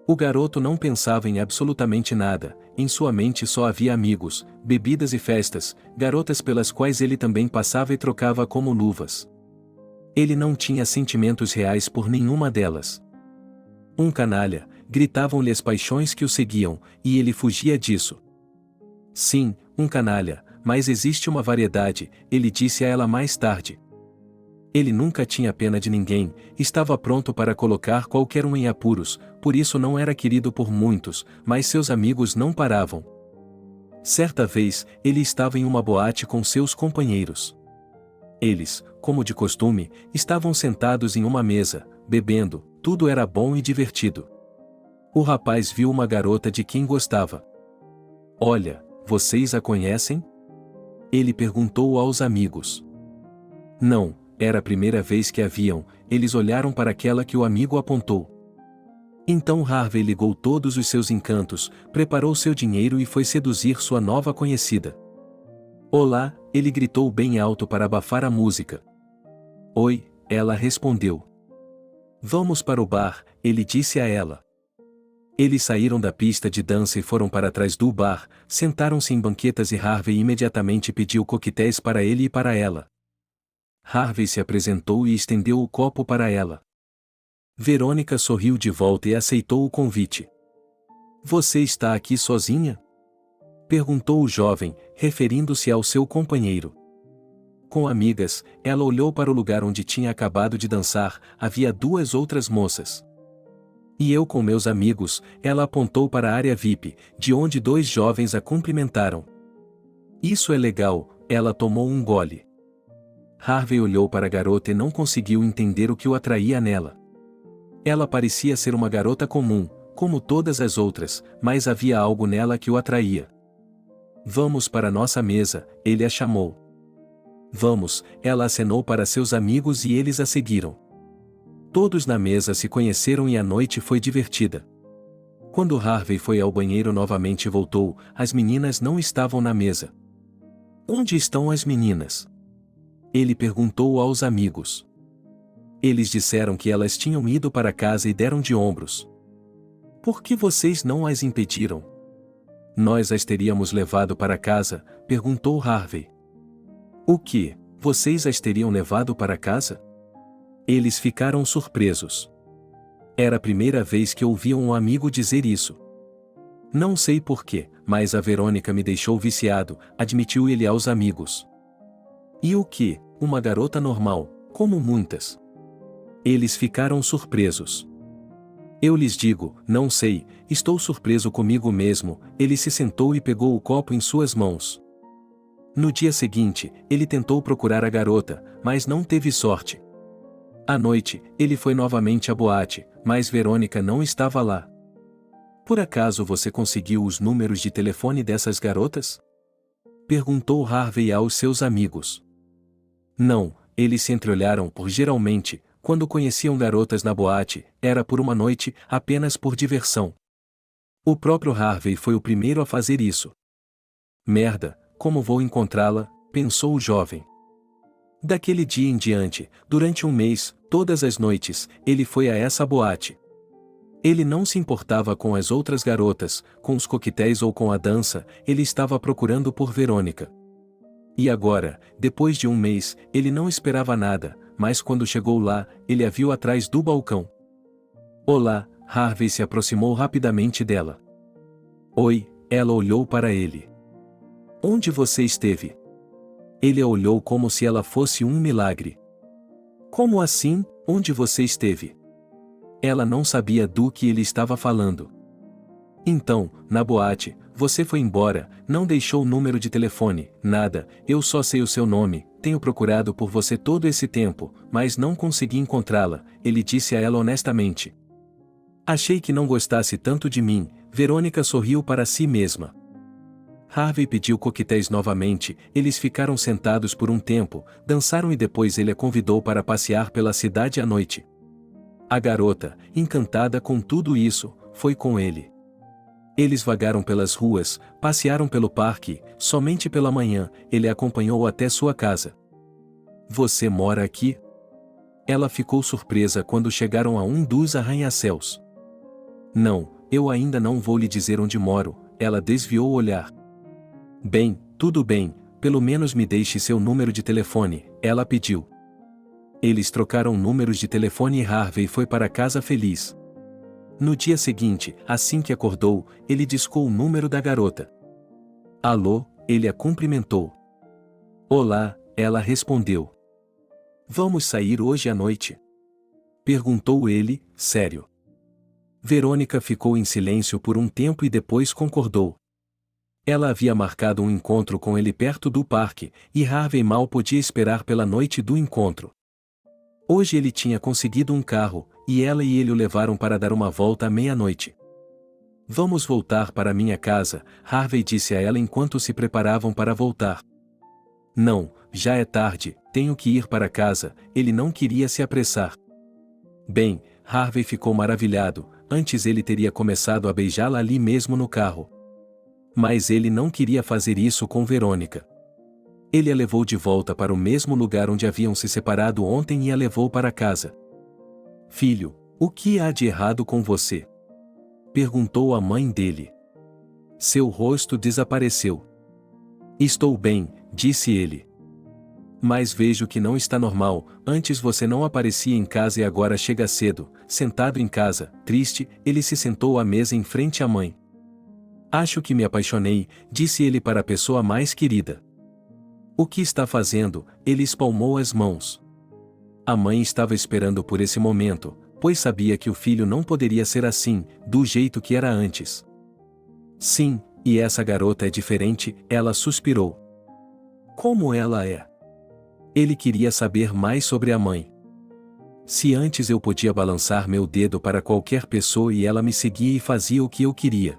O garoto não pensava em absolutamente nada, em sua mente só havia amigos, bebidas e festas, garotas pelas quais ele também passava e trocava como luvas. Ele não tinha sentimentos reais por nenhuma delas. Um canalha, gritavam-lhe as paixões que o seguiam, e ele fugia disso. Sim, um canalha, mas existe uma variedade, ele disse a ela mais tarde. Ele nunca tinha pena de ninguém, estava pronto para colocar qualquer um em apuros, por isso não era querido por muitos, mas seus amigos não paravam. Certa vez, ele estava em uma boate com seus companheiros. Eles, como de costume, estavam sentados em uma mesa, bebendo, tudo era bom e divertido. O rapaz viu uma garota de quem gostava. Olha, vocês a conhecem? Ele perguntou aos amigos. Não, era a primeira vez que a viam, eles olharam para aquela que o amigo apontou. Então Harvey ligou todos os seus encantos, preparou seu dinheiro e foi seduzir sua nova conhecida. Olá, ele gritou bem alto para abafar a música. Oi, ela respondeu. Vamos para o bar, ele disse a ela. Eles saíram da pista de dança e foram para trás do bar, sentaram-se em banquetas e Harvey imediatamente pediu coquetéis para ele e para ela. Harvey se apresentou e estendeu o copo para ela. Verônica sorriu de volta e aceitou o convite. Você está aqui sozinha? Perguntou o jovem, referindo-se ao seu companheiro. Com amigas, ela olhou para o lugar onde tinha acabado de dançar, havia 2 outras moças. E eu com meus amigos, ela apontou para a área VIP, de onde 2 jovens a cumprimentaram. Isso é legal, ela tomou um gole. Harvey olhou para a garota e não conseguiu entender o que o atraía nela. Ela parecia ser uma garota comum, como todas as outras, mas havia algo nela que o atraía. Vamos para nossa mesa, ele a chamou. Vamos, ela acenou para seus amigos e eles a seguiram. Todos na mesa se conheceram e a noite foi divertida. Quando Harvey foi ao banheiro novamente e voltou, as meninas não estavam na mesa. Onde estão as meninas? Ele perguntou aos amigos. Eles disseram que elas tinham ido para casa e deram de ombros. Por que vocês não as impediram? Nós as teríamos levado para casa, perguntou Harvey. O que? Vocês as teriam levado para casa? Eles ficaram surpresos. Era a primeira vez que ouviam um amigo dizer isso. Não sei porquê, mas a Verônica me deixou viciado, admitiu ele aos amigos. E o que? Uma garota normal, como muitas. Eles ficaram surpresos. Eu lhes digo, não sei, estou surpreso comigo mesmo. Ele se sentou e pegou o copo em suas mãos. No dia seguinte, ele tentou procurar a garota, mas não teve sorte. À noite, ele foi novamente à boate, mas Verônica não estava lá. Por acaso você conseguiu os números de telefone dessas garotas? Perguntou Harvey aos seus amigos. Não, eles se entreolharam por geralmente, quando conheciam garotas na boate, era por uma noite, apenas por diversão. O próprio Harvey foi o primeiro a fazer isso. Merda, como vou encontrá-la? Pensou o jovem. Daquele dia em diante, durante um mês, todas as noites, ele foi a essa boate. Ele não se importava com as outras garotas, com os coquetéis ou com a dança, ele estava procurando por Verônica. E agora, depois de um mês, ele não esperava nada, mas quando chegou lá, ele a viu atrás do balcão. Olá, Harvey se aproximou rapidamente dela. Oi, ela olhou para ele. Onde você esteve? Ele a olhou como se ela fosse um milagre. Como assim, onde você esteve? Ela não sabia do que ele estava falando. Então, na boate, você foi embora, não deixou o número de telefone, nada, eu só sei o seu nome, tenho procurado por você todo esse tempo, mas não consegui encontrá-la, ele disse a ela honestamente. Achei que não gostasse tanto de mim, Verônica sorriu para si mesma. Harvey pediu coquetéis novamente, eles ficaram sentados por um tempo, dançaram e depois ele a convidou para passear pela cidade à noite. A garota, encantada com tudo isso, foi com ele. Eles vagaram pelas ruas, passearam pelo parque, somente pela manhã, ele a acompanhou até sua casa. Você mora aqui? Ela ficou surpresa quando chegaram a um dos arranha-céus. Não, eu ainda não vou lhe dizer onde moro, ela desviou o olhar. Bem, tudo bem, pelo menos me deixe seu número de telefone, ela pediu. Eles trocaram números de telefone e Harvey foi para casa feliz. No dia seguinte, assim que acordou, ele discou o número da garota. Alô, ele a cumprimentou. Olá, ela respondeu. Vamos sair hoje à noite? Perguntou ele, sério. Verônica ficou em silêncio por um tempo e depois concordou. Ela havia marcado um encontro com ele perto do parque, e Harvey mal podia esperar pela noite do encontro. Hoje ele tinha conseguido um carro, e ela e ele o levaram para dar uma volta à meia-noite. Vamos voltar para minha casa, Harvey disse a ela enquanto se preparavam para voltar. Não, já é tarde, tenho que ir para casa, ele não queria se apressar. Bem, Harvey ficou maravilhado, antes ele teria começado a beijá-la ali mesmo no carro. Mas ele não queria fazer isso com Verônica. Ele a levou de volta para o mesmo lugar onde haviam se separado ontem e a levou para casa. Filho, o que há de errado com você? Perguntou a mãe dele. Seu rosto desapareceu. Estou bem, disse ele. Mas vejo que não está normal, antes você não aparecia em casa e agora chega cedo, sentado em casa, triste, ele se sentou à mesa em frente à mãe. Acho que me apaixonei, disse ele para a pessoa mais querida. O que está fazendo? Ele espalmou as mãos. A mãe estava esperando por esse momento, pois sabia que o filho não poderia ser assim, do jeito que era antes. Sim, e essa garota é diferente, ela suspirou. Como ela é? Ele queria saber mais sobre a mãe. Se antes eu podia balançar meu dedo para qualquer pessoa e ela me seguia e fazia o que eu queria.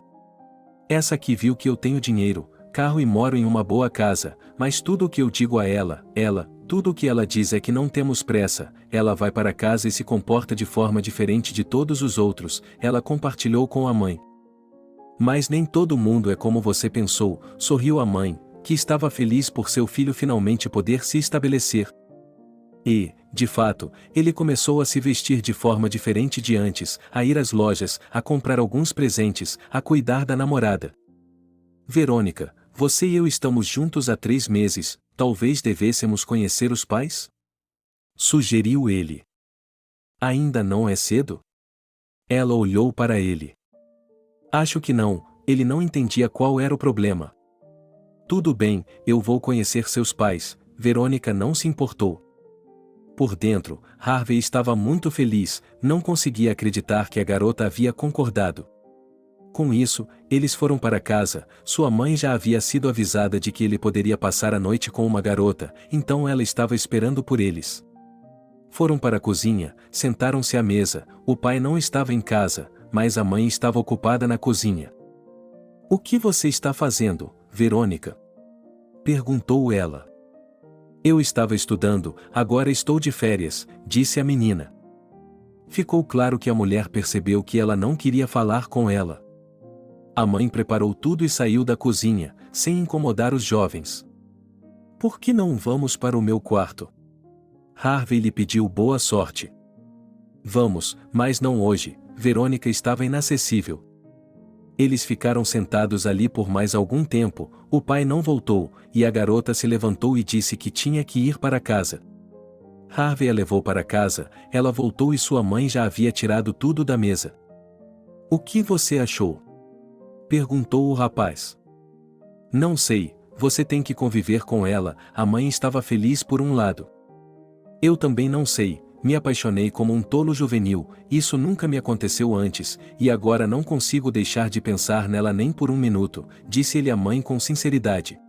Essa aqui viu que eu tenho dinheiro, carro e moro em uma boa casa, mas tudo o que eu digo a ela, tudo o que ela diz é que não temos pressa, ela vai para casa e se comporta de forma diferente de todos os outros, ela compartilhou com a mãe. Mas nem todo mundo é como você pensou, sorriu a mãe, que estava feliz por seu filho finalmente poder se estabelecer. E, de fato, ele começou a se vestir de forma diferente de antes, a ir às lojas, a comprar alguns presentes, a cuidar da namorada. Verônica, você e eu estamos juntos há 3 meses, talvez devêssemos conhecer os pais? Sugeriu ele. Ainda não é cedo? Ela olhou para ele. Acho que não, ele não entendia qual era o problema. Tudo bem, eu vou conhecer seus pais, Verônica não se importou. Por dentro, Harvey estava muito feliz, não conseguia acreditar que a garota havia concordado. Com isso, eles foram para casa, sua mãe já havia sido avisada de que ele poderia passar a noite com uma garota, então ela estava esperando por eles. Foram para a cozinha, sentaram-se à mesa, o pai não estava em casa, mas a mãe estava ocupada na cozinha. O que você está fazendo, Verônica? Perguntou ela. Eu estava estudando, agora estou de férias, disse a menina. Ficou claro que a mulher percebeu que ela não queria falar com ela. A mãe preparou tudo e saiu da cozinha, sem incomodar os jovens. Por que não vamos para o meu quarto? Harvey lhe pediu boa sorte. Vamos, mas não hoje, Verônica estava inacessível. Eles ficaram sentados ali por mais algum tempo, o pai não voltou, e a garota se levantou e disse que tinha que ir para casa. Harvey a levou para casa, ela voltou e sua mãe já havia tirado tudo da mesa. O que você achou? Perguntou o rapaz. Não sei, você tem que conviver com ela, a mãe estava feliz por um lado. Eu também não sei, me apaixonei como um tolo juvenil, isso nunca me aconteceu antes, e agora não consigo deixar de pensar nela nem por um minuto, disse ele à mãe com sinceridade.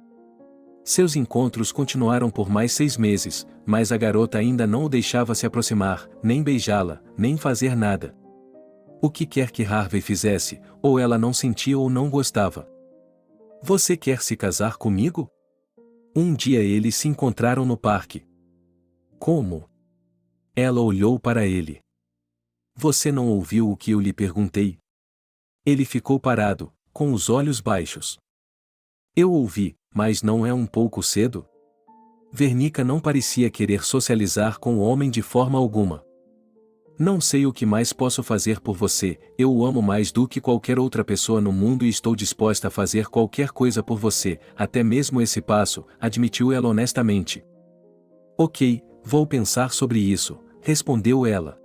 Seus encontros continuaram por mais 6 meses, mas a garota ainda não o deixava se aproximar, nem beijá-la, nem fazer nada. O que quer que Harvey fizesse, ou ela não sentia ou não gostava. Você quer se casar comigo? Um dia eles se encontraram no parque. Como? Ela olhou para ele. Você não ouviu o que eu lhe perguntei? Ele ficou parado, com os olhos baixos. Eu ouvi, mas não é um pouco cedo? Vernica não parecia querer socializar com o homem de forma alguma. Não sei o que mais posso fazer por você, eu o amo mais do que qualquer outra pessoa no mundo e estou disposta a fazer qualquer coisa por você, até mesmo esse passo, admitiu ela honestamente. Ok, vou pensar sobre isso, respondeu ela.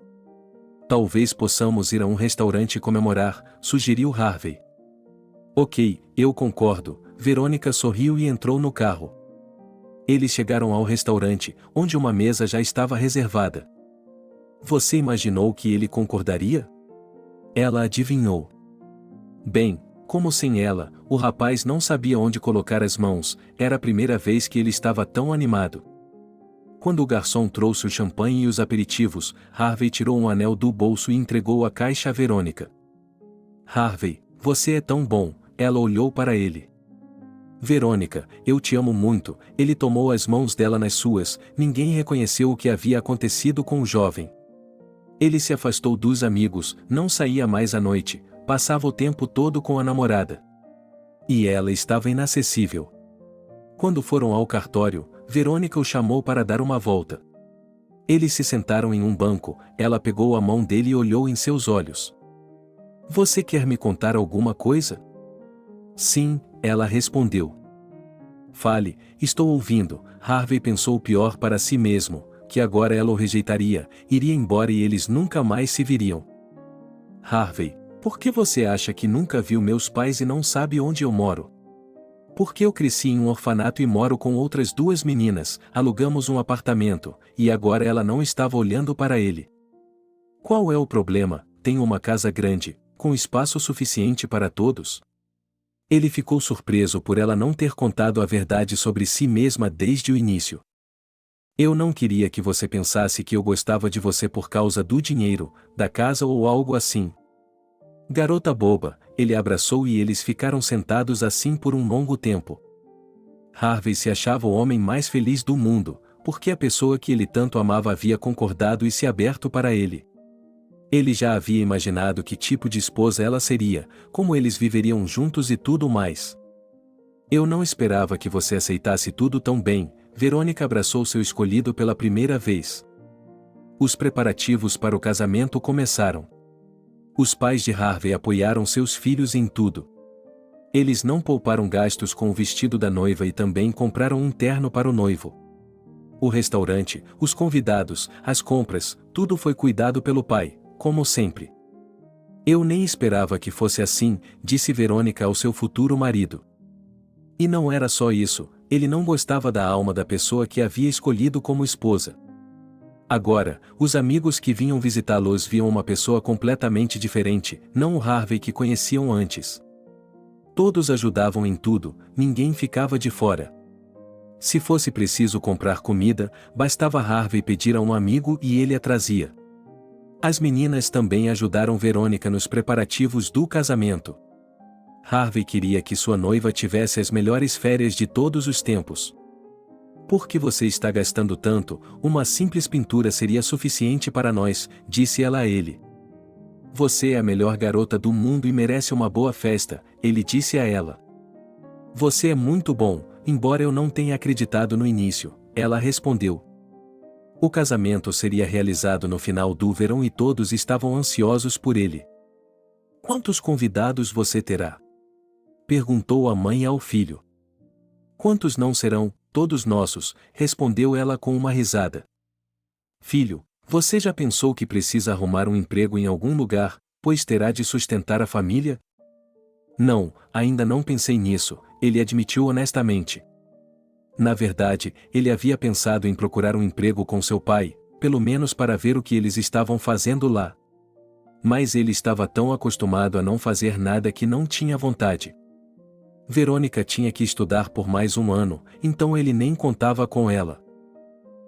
Talvez possamos ir a um restaurante comemorar, sugeriu Harvey. Ok, eu concordo, Verônica sorriu e entrou no carro. Eles chegaram ao restaurante, onde uma mesa já estava reservada. Você imaginou que ele concordaria? Ela adivinhou. Bem, como sem ela, o rapaz não sabia onde colocar as mãos, era a primeira vez que ele estava tão animado. Quando o garçom trouxe o champanhe e os aperitivos, Harvey tirou um anel do bolso e entregou a caixa a Verônica. Harvey, você é tão bom, ela olhou para ele. Verônica, eu te amo muito, ele tomou as mãos dela nas suas, ninguém reconheceu o que havia acontecido com o jovem. Ele se afastou dos amigos, não saía mais à noite, passava o tempo todo com a namorada. E ela estava inacessível. Quando foram ao cartório, Verônica o chamou para dar uma volta. Eles se sentaram em um banco, ela pegou a mão dele e olhou em seus olhos. Você quer me contar alguma coisa? Sim, ela respondeu. Fale, estou ouvindo. Harvey pensou o pior para si mesmo, que agora ela o rejeitaria, iria embora e eles nunca mais se viriam. Harvey, por que você acha que nunca viu meus pais e não sabe onde eu moro? Porque eu cresci em um orfanato e moro com outras 2 meninas, alugamos um apartamento, e agora ela não estava olhando para ele. Qual é o problema? Tenho uma casa grande, com espaço suficiente para todos. Ele ficou surpreso por ela não ter contado a verdade sobre si mesma desde o início. Eu não queria que você pensasse que eu gostava de você por causa do dinheiro, da casa ou algo assim. Garota boba, ele a abraçou e eles ficaram sentados assim por um longo tempo. Harvey se achava o homem mais feliz do mundo, porque a pessoa que ele tanto amava havia concordado e se aberto para ele. Ele já havia imaginado que tipo de esposa ela seria, como eles viveriam juntos e tudo mais. Eu não esperava que você aceitasse tudo tão bem, Verônica abraçou seu escolhido pela primeira vez. Os preparativos para o casamento começaram. Os pais de Harvey apoiaram seus filhos em tudo. Eles não pouparam gastos com o vestido da noiva e também compraram um terno para o noivo. O restaurante, os convidados, as compras, tudo foi cuidado pelo pai, como sempre. Eu nem esperava que fosse assim, disse Verônica ao seu futuro marido. E não era só isso, ele não gostava da alma da pessoa que havia escolhido como esposa. Agora, os amigos que vinham visitá-los viam uma pessoa completamente diferente, não o Harvey que conheciam antes. Todos ajudavam em tudo, ninguém ficava de fora. Se fosse preciso comprar comida, bastava Harvey pedir a um amigo e ele a trazia. As meninas também ajudaram Verônica nos preparativos do casamento. Harvey queria que sua noiva tivesse as melhores férias de todos os tempos. Por que você está gastando tanto? Uma simples pintura seria suficiente para nós, disse ela a ele. Você é a melhor garota do mundo e merece uma boa festa, ele disse a ela. Você é muito bom, embora eu não tenha acreditado no início, ela respondeu. O casamento seria realizado no final do verão e todos estavam ansiosos por ele. Quantos convidados você terá? Perguntou a mãe ao filho. Quantos não serão? Todos nossos, respondeu ela com uma risada. Filho, você já pensou que precisa arrumar um emprego em algum lugar, pois terá de sustentar a família? Não, ainda não pensei nisso, ele admitiu honestamente. Na verdade, ele havia pensado em procurar um emprego com seu pai, pelo menos para ver o que eles estavam fazendo lá. Mas ele estava tão acostumado a não fazer nada que não tinha vontade. Verônica tinha que estudar por mais um ano, então ele nem contava com ela.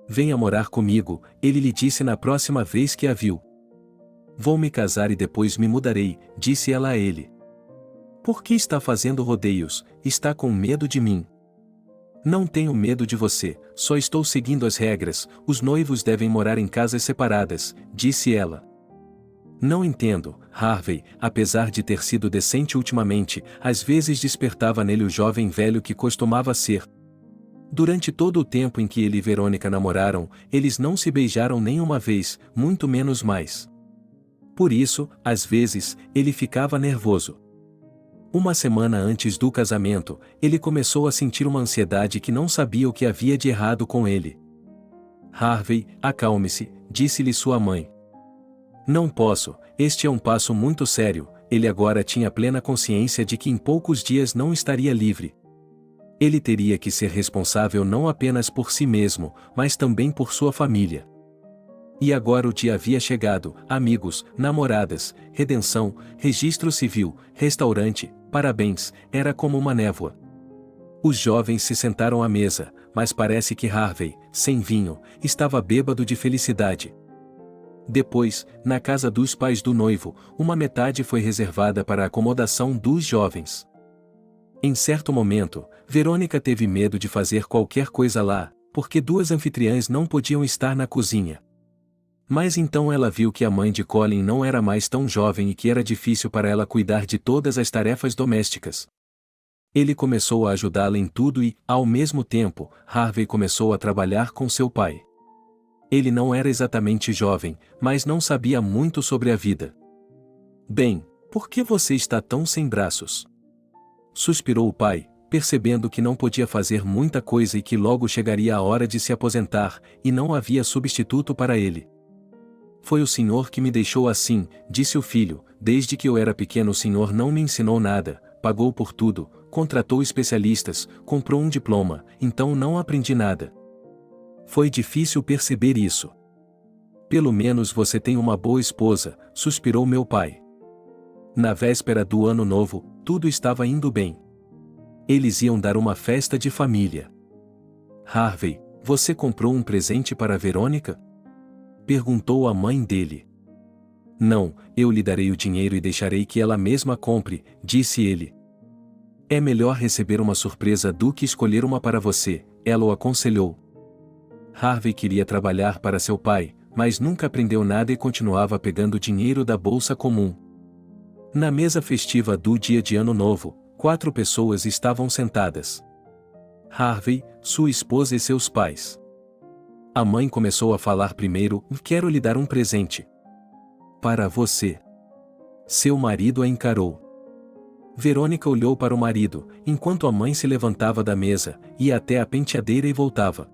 Venha morar comigo, ele lhe disse na próxima vez que a viu. Vou me casar e depois me mudarei, disse ela a ele. Por que está fazendo rodeios? Está com medo de mim? Não tenho medo de você, só estou seguindo as regras, os noivos devem morar em casas separadas, disse ela. Não entendo, Harvey, apesar de ter sido decente ultimamente, às vezes despertava nele o jovem velho que costumava ser. Durante todo o tempo em que ele e Verônica namoraram, eles não se beijaram nem uma vez, muito menos mais. Por isso, às vezes, ele ficava nervoso. Uma semana antes do casamento, ele começou a sentir uma ansiedade que não sabia o que havia de errado com ele. Harvey, acalme-se, disse-lhe sua mãe. Não posso, este é um passo muito sério, ele agora tinha plena consciência de que em poucos dias não estaria livre. Ele teria que ser responsável não apenas por si mesmo, mas também por sua família. E agora o dia havia chegado, amigos, namoradas, redenção, registro civil, restaurante, parabéns, era como uma névoa. Os jovens se sentaram à mesa, mas parece que Harvey, sem vinho, estava bêbado de felicidade. Depois, na casa dos pais do noivo, uma metade foi reservada para a acomodação dos jovens. Em certo momento, Verônica teve medo de fazer qualquer coisa lá, porque duas anfitriãs não podiam estar na cozinha. Mas então ela viu que a mãe de Colin não era mais tão jovem e que era difícil para ela cuidar de todas as tarefas domésticas. Ele começou a ajudá-la em tudo e, ao mesmo tempo, Harvey começou a trabalhar com seu pai. Ele não era exatamente jovem, mas não sabia muito sobre a vida. Bem, por que você está tão sem braços? Suspirou o pai, percebendo que não podia fazer muita coisa e que logo chegaria a hora de se aposentar, e não havia substituto para ele. Foi o senhor que me deixou assim, disse o filho, desde que eu era pequeno o senhor não me ensinou nada, pagou por tudo, contratou especialistas, comprou um diploma, então não aprendi nada. Foi difícil perceber isso. Pelo menos você tem uma boa esposa, suspirou meu pai. Na véspera do ano novo, tudo estava indo bem. Eles iam dar uma festa de família. Harvey, você comprou um presente para Verônica? Perguntou a mãe dele. Não, eu lhe darei o dinheiro e deixarei que ela mesma compre, disse ele. É melhor receber uma surpresa do que escolher uma para você, ela o aconselhou. Harvey queria trabalhar para seu pai, mas nunca aprendeu nada e continuava pegando dinheiro da bolsa comum. Na mesa festiva do dia de Ano Novo, 4 pessoas estavam sentadas. Harvey, sua esposa e seus pais. A mãe começou a falar primeiro: quero lhe dar um presente. Para você. Seu marido a encarou. Verônica olhou para o marido, enquanto a mãe se levantava da mesa, ia até a penteadeira e voltava.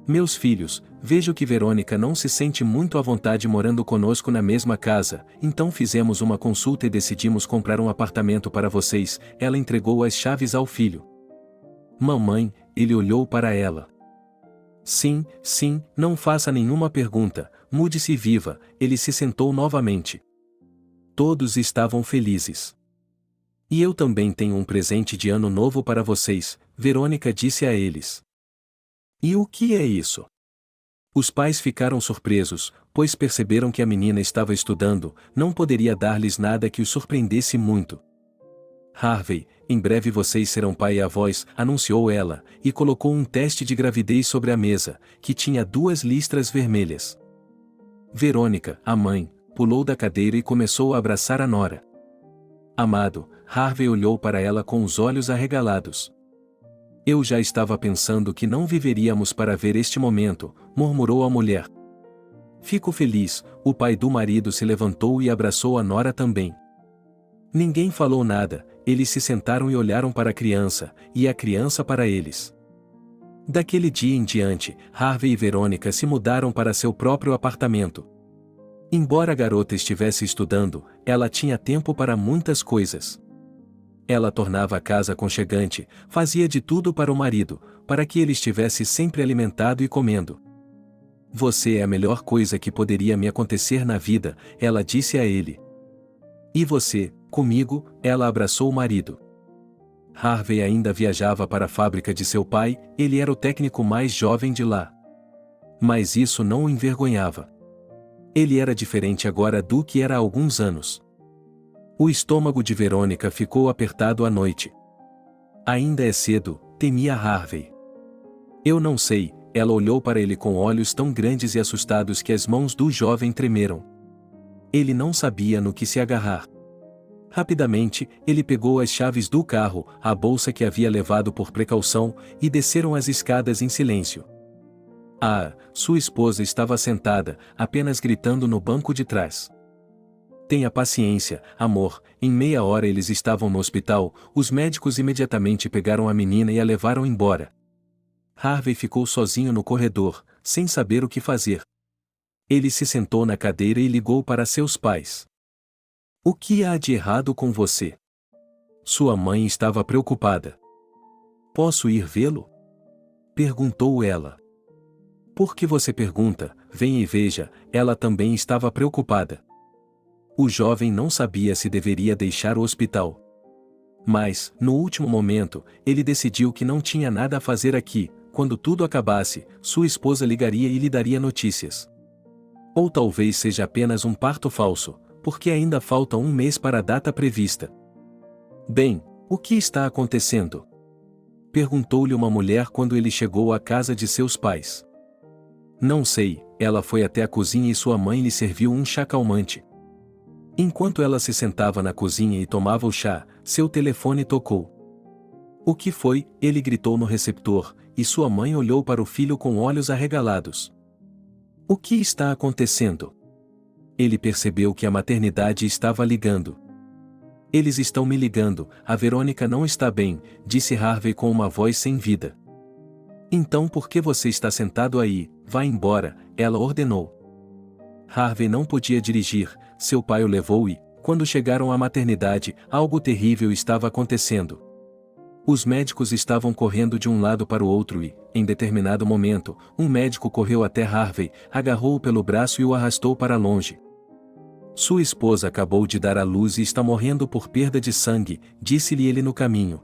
Meus filhos, vejo que Verônica não se sente muito à vontade morando conosco na mesma casa, então fizemos uma consulta e decidimos comprar um apartamento para vocês. Ela entregou as chaves ao filho. Mamãe, ele olhou para ela. Sim, sim, não faça nenhuma pergunta, mude-se e viva. Ele se sentou novamente. Todos estavam felizes. E eu também tenho um presente de ano novo para vocês, Verônica disse a eles. E o que é isso? Os pais ficaram surpresos, pois perceberam que a menina estava estudando, não poderia dar-lhes nada que os surpreendesse muito. Harvey, em breve vocês serão pai e avós, anunciou ela, e colocou um teste de gravidez sobre a mesa, que tinha 2 listras vermelhas. Verônica, a mãe, pulou da cadeira e começou a abraçar a nora. Amado, Harvey olhou para ela com os olhos arregalados. Eu já estava pensando que não viveríamos para ver este momento, murmurou a mulher. Fico feliz, o pai do marido se levantou e abraçou a nora também. Ninguém falou nada, eles se sentaram e olharam para a criança, e a criança para eles. Daquele dia em diante, Harvey e Verônica se mudaram para seu próprio apartamento. Embora a garota estivesse estudando, ela tinha tempo para muitas coisas. Ela tornava a casa aconchegante, fazia de tudo para o marido, para que ele estivesse sempre alimentado e comendo. Você é a melhor coisa que poderia me acontecer na vida, ela disse a ele. E você, comigo, ela abraçou o marido. Harvey ainda viajava para a fábrica de seu pai, ele era o técnico mais jovem de lá. Mas isso não o envergonhava. Ele era diferente agora do que era há alguns anos. O estômago de Verônica ficou apertado à noite. Ainda é cedo, temia Harvey. Eu não sei, ela olhou para ele com olhos tão grandes e assustados que as mãos do jovem tremeram. Ele não sabia no que se agarrar. Rapidamente, ele pegou as chaves do carro, a bolsa que havia levado por precaução, e desceram as escadas em silêncio. Sua esposa estava sentada, apenas gritando no banco de trás. Tenha paciência, amor, em meia hora eles estavam no hospital, os médicos imediatamente pegaram a menina e a levaram embora. Harvey ficou sozinho no corredor, sem saber o que fazer. Ele se sentou na cadeira e ligou para seus pais. O que há de errado com você? Sua mãe estava preocupada. Posso ir vê-lo? Perguntou ela. Por que você pergunta? Venha e veja, ela também estava preocupada. O jovem não sabia se deveria deixar o hospital. Mas, no último momento, ele decidiu que não tinha nada a fazer aqui. Quando tudo acabasse, sua esposa ligaria e lhe daria notícias. Ou talvez seja apenas um parto falso, porque ainda falta um mês para a data prevista. Bem, o que está acontecendo? Perguntou-lhe uma mulher quando ele chegou à casa de seus pais. Não sei, ela foi até a cozinha e sua mãe lhe serviu um chá calmante. Enquanto ela se sentava na cozinha e tomava o chá, seu telefone tocou. O que foi? Ele gritou no receptor, e sua mãe olhou para o filho com olhos arregalados. O que está acontecendo? Ele percebeu que a maternidade estava ligando. Eles estão me ligando, a Verônica não está bem, disse Harvey com uma voz sem vida. Então por que você está sentado aí? Vá embora, ela ordenou. Harvey não podia dirigir, seu pai o levou e, quando chegaram à maternidade, algo terrível estava acontecendo. Os médicos estavam correndo de um lado para o outro e, em determinado momento, um médico correu até Harvey, agarrou-o pelo braço e o arrastou para longe. Sua esposa acabou de dar à luz e está morrendo por perda de sangue, disse-lhe ele no caminho.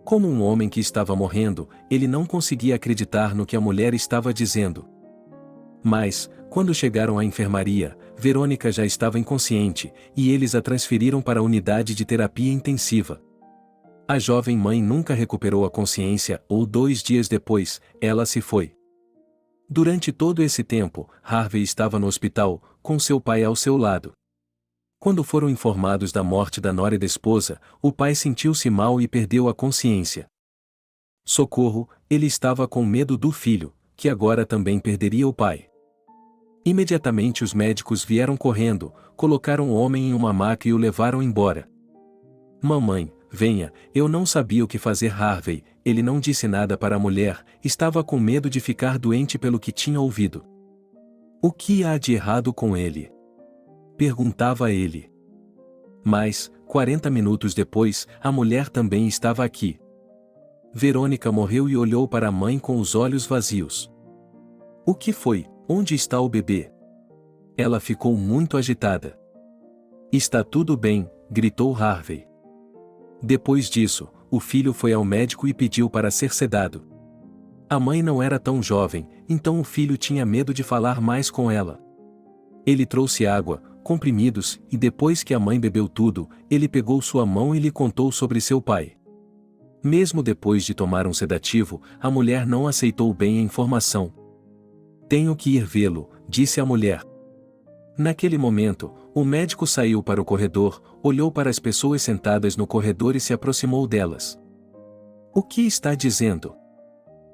Como um homem que estava morrendo, ele não conseguia acreditar no que a mulher estava dizendo. Mas, quando chegaram à enfermaria, Verônica já estava inconsciente, e eles a transferiram para a unidade de terapia intensiva. A jovem mãe nunca recuperou a consciência, ou 2 dias depois, ela se foi. Durante todo esse tempo, Harvey estava no hospital, com seu pai ao seu lado. Quando foram informados da morte da nora e da esposa, o pai sentiu-se mal e perdeu a consciência. Socorro, ele estava com medo do filho, que agora também perderia o pai. Imediatamente os médicos vieram correndo, colocaram o homem em uma maca e o levaram embora. Mamãe, venha, eu não sabia o que fazer. Harvey, ele não disse nada para a mulher, estava com medo de ficar doente pelo que tinha ouvido. O que há de errado com ele? Perguntava ele. Mas, 40 minutos depois, a mulher também estava aqui. Verônica morreu e olhou para a mãe com os olhos vazios. O que foi? Onde está o bebê? Ela ficou muito agitada. Está tudo bem, gritou Harvey. Depois disso, o filho foi ao médico e pediu para ser sedado. A mãe não era tão jovem, então o filho tinha medo de falar mais com ela. Ele trouxe água, comprimidos, e depois que a mãe bebeu tudo, ele pegou sua mão e lhe contou sobre seu pai. Mesmo depois de tomar um sedativo, a mulher não aceitou bem a informação. Tenho que ir vê-lo, disse a mulher. Naquele momento, o médico saiu para o corredor, olhou para as pessoas sentadas no corredor e se aproximou delas. O que está dizendo?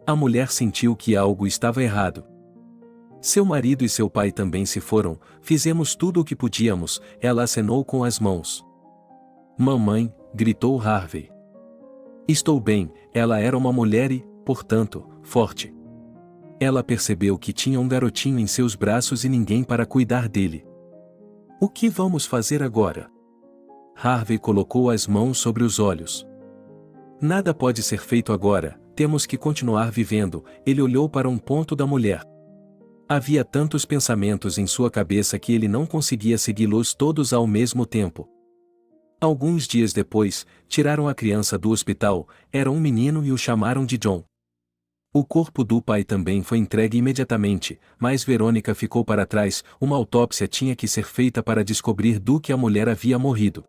A mulher sentiu que algo estava errado. Seu marido e seu pai também se foram, fizemos tudo o que podíamos, ela acenou com as mãos. Mamãe, gritou Harvey. Estou bem, ela era uma mulher e, portanto, forte. Ela percebeu que tinha um garotinho em seus braços e ninguém para cuidar dele. O que vamos fazer agora? Harvey colocou as mãos sobre os olhos. Nada pode ser feito agora, temos que continuar vivendo. Ele olhou para um ponto da mulher. Havia tantos pensamentos em sua cabeça que ele não conseguia segui-los todos ao mesmo tempo. Alguns dias depois, tiraram a criança do hospital, era um menino e o chamaram de John. O corpo do pai também foi entregue imediatamente, mas Verônica ficou para trás, uma autópsia tinha que ser feita para descobrir do que a mulher havia morrido.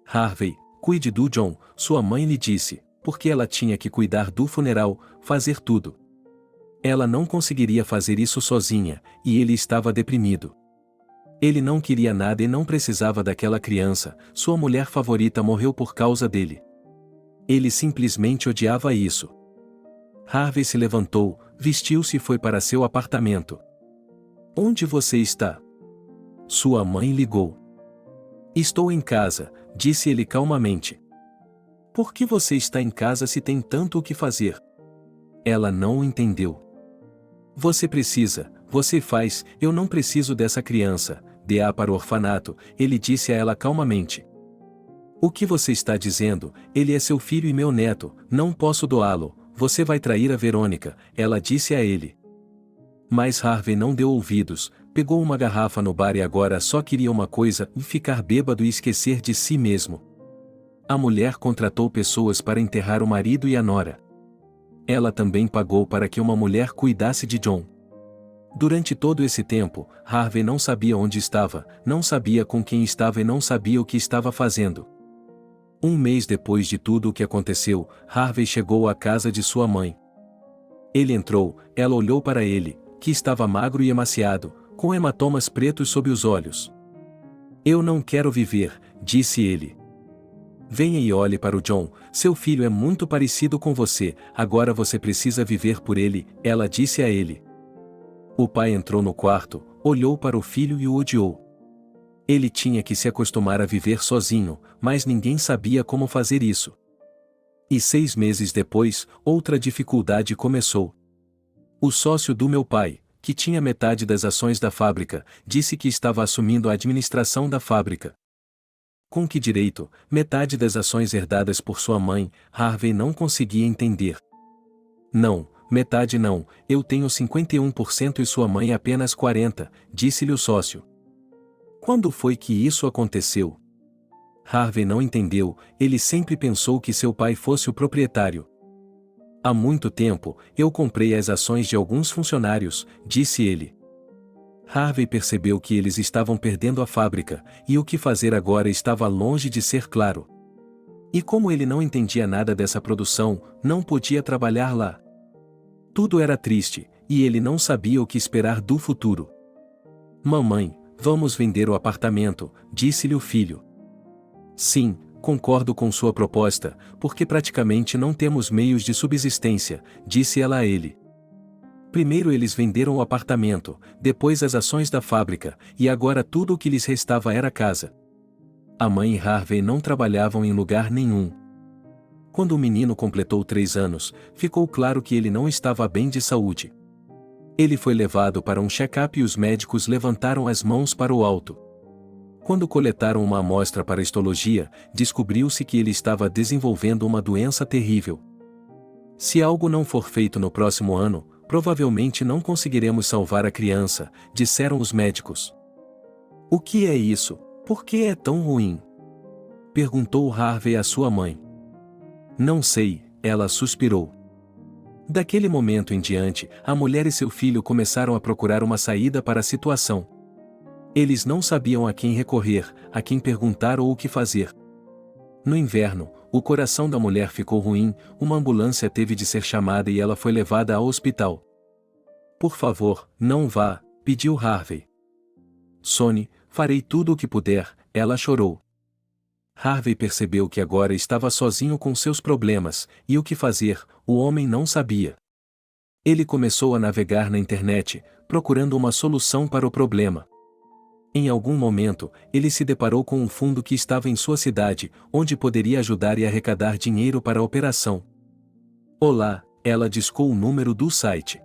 Harvey, cuide do John, sua mãe lhe disse, porque ela tinha que cuidar do funeral, fazer tudo. Ela não conseguiria fazer isso sozinha, e ele estava deprimido. Ele não queria nada e não precisava daquela criança, sua mulher favorita morreu por causa dele. Ele simplesmente odiava isso. Harvey se levantou, vestiu-se e foi para seu apartamento. Onde você está? Sua mãe ligou. Estou em casa, disse ele calmamente. Por que você está em casa se tem tanto o que fazer? Ela não o entendeu. Você precisa, você faz, eu não preciso dessa criança, dê-a para o orfanato, ele disse a ela calmamente. O que você está dizendo? Ele é seu filho e meu neto, não posso doá-lo. Você vai trair a Verônica, ela disse a ele. Mas Harvey não deu ouvidos, pegou uma garrafa no bar e agora só queria uma coisa, ficar bêbado e esquecer de si mesmo. A mulher contratou pessoas para enterrar o marido e a nora. Ela também pagou para que uma mulher cuidasse de John. Durante todo esse tempo, Harvey não sabia onde estava, não sabia com quem estava e não sabia o que estava fazendo. Um mês depois de tudo o que aconteceu, Harvey chegou à casa de sua mãe. Ele entrou, ela olhou para ele, que estava magro e emaciado, com hematomas pretos sob os olhos. Eu não quero viver, disse ele. Venha e olhe para o John, seu filho é muito parecido com você, agora você precisa viver por ele, ela disse a ele. O pai entrou no quarto, olhou para o filho e o odiou. Ele tinha que se acostumar a viver sozinho, mas ninguém sabia como fazer isso. E 6 meses depois, outra dificuldade começou. O sócio do meu pai, que tinha metade das ações da fábrica, disse que estava assumindo a administração da fábrica. Com que direito, metade das ações herdadas por sua mãe, Harvey não conseguia entender. Não, metade não, eu tenho 51% e sua mãe apenas 40%, disse-lhe o sócio. Quando foi que isso aconteceu? Harvey não entendeu, ele sempre pensou que seu pai fosse o proprietário. Há muito tempo, eu comprei as ações de alguns funcionários, disse ele. Harvey percebeu que eles estavam perdendo a fábrica, e o que fazer agora estava longe de ser claro. E como ele não entendia nada dessa produção, não podia trabalhar lá. Tudo era triste, e ele não sabia o que esperar do futuro. Mamãe, vamos vender o apartamento, disse-lhe o filho. Sim, concordo com sua proposta, porque praticamente não temos meios de subsistência, disse ela a ele. Primeiro eles venderam o apartamento, depois as ações da fábrica, e agora tudo o que lhes restava era casa. A mãe e Harvey não trabalhavam em lugar nenhum. Quando o menino completou 3 anos, ficou claro que ele não estava bem de saúde. Ele foi levado para um check-up e os médicos levantaram as mãos para o alto. Quando coletaram uma amostra para histologia, descobriu-se que ele estava desenvolvendo uma doença terrível. Se algo não for feito no próximo ano, provavelmente não conseguiremos salvar a criança, disseram os médicos. O que é isso? Por que é tão ruim? Perguntou Harvey à sua mãe. Não sei, ela suspirou. Daquele momento em diante, a mulher e seu filho começaram a procurar uma saída para a situação. Eles não sabiam a quem recorrer, a quem perguntar ou o que fazer. No inverno, o coração da mulher ficou ruim, uma ambulância teve de ser chamada e ela foi levada ao hospital. Por favor, não vá, pediu Harvey. Sonny, farei tudo o que puder, ela chorou. Harvey percebeu que agora estava sozinho com seus problemas, e o que fazer, o homem não sabia. Ele começou a navegar na internet, procurando uma solução para o problema. Em algum momento, ele se deparou com um fundo que estava em sua cidade, onde poderia ajudar e arrecadar dinheiro para a operação. Olá, ela discou o número do site.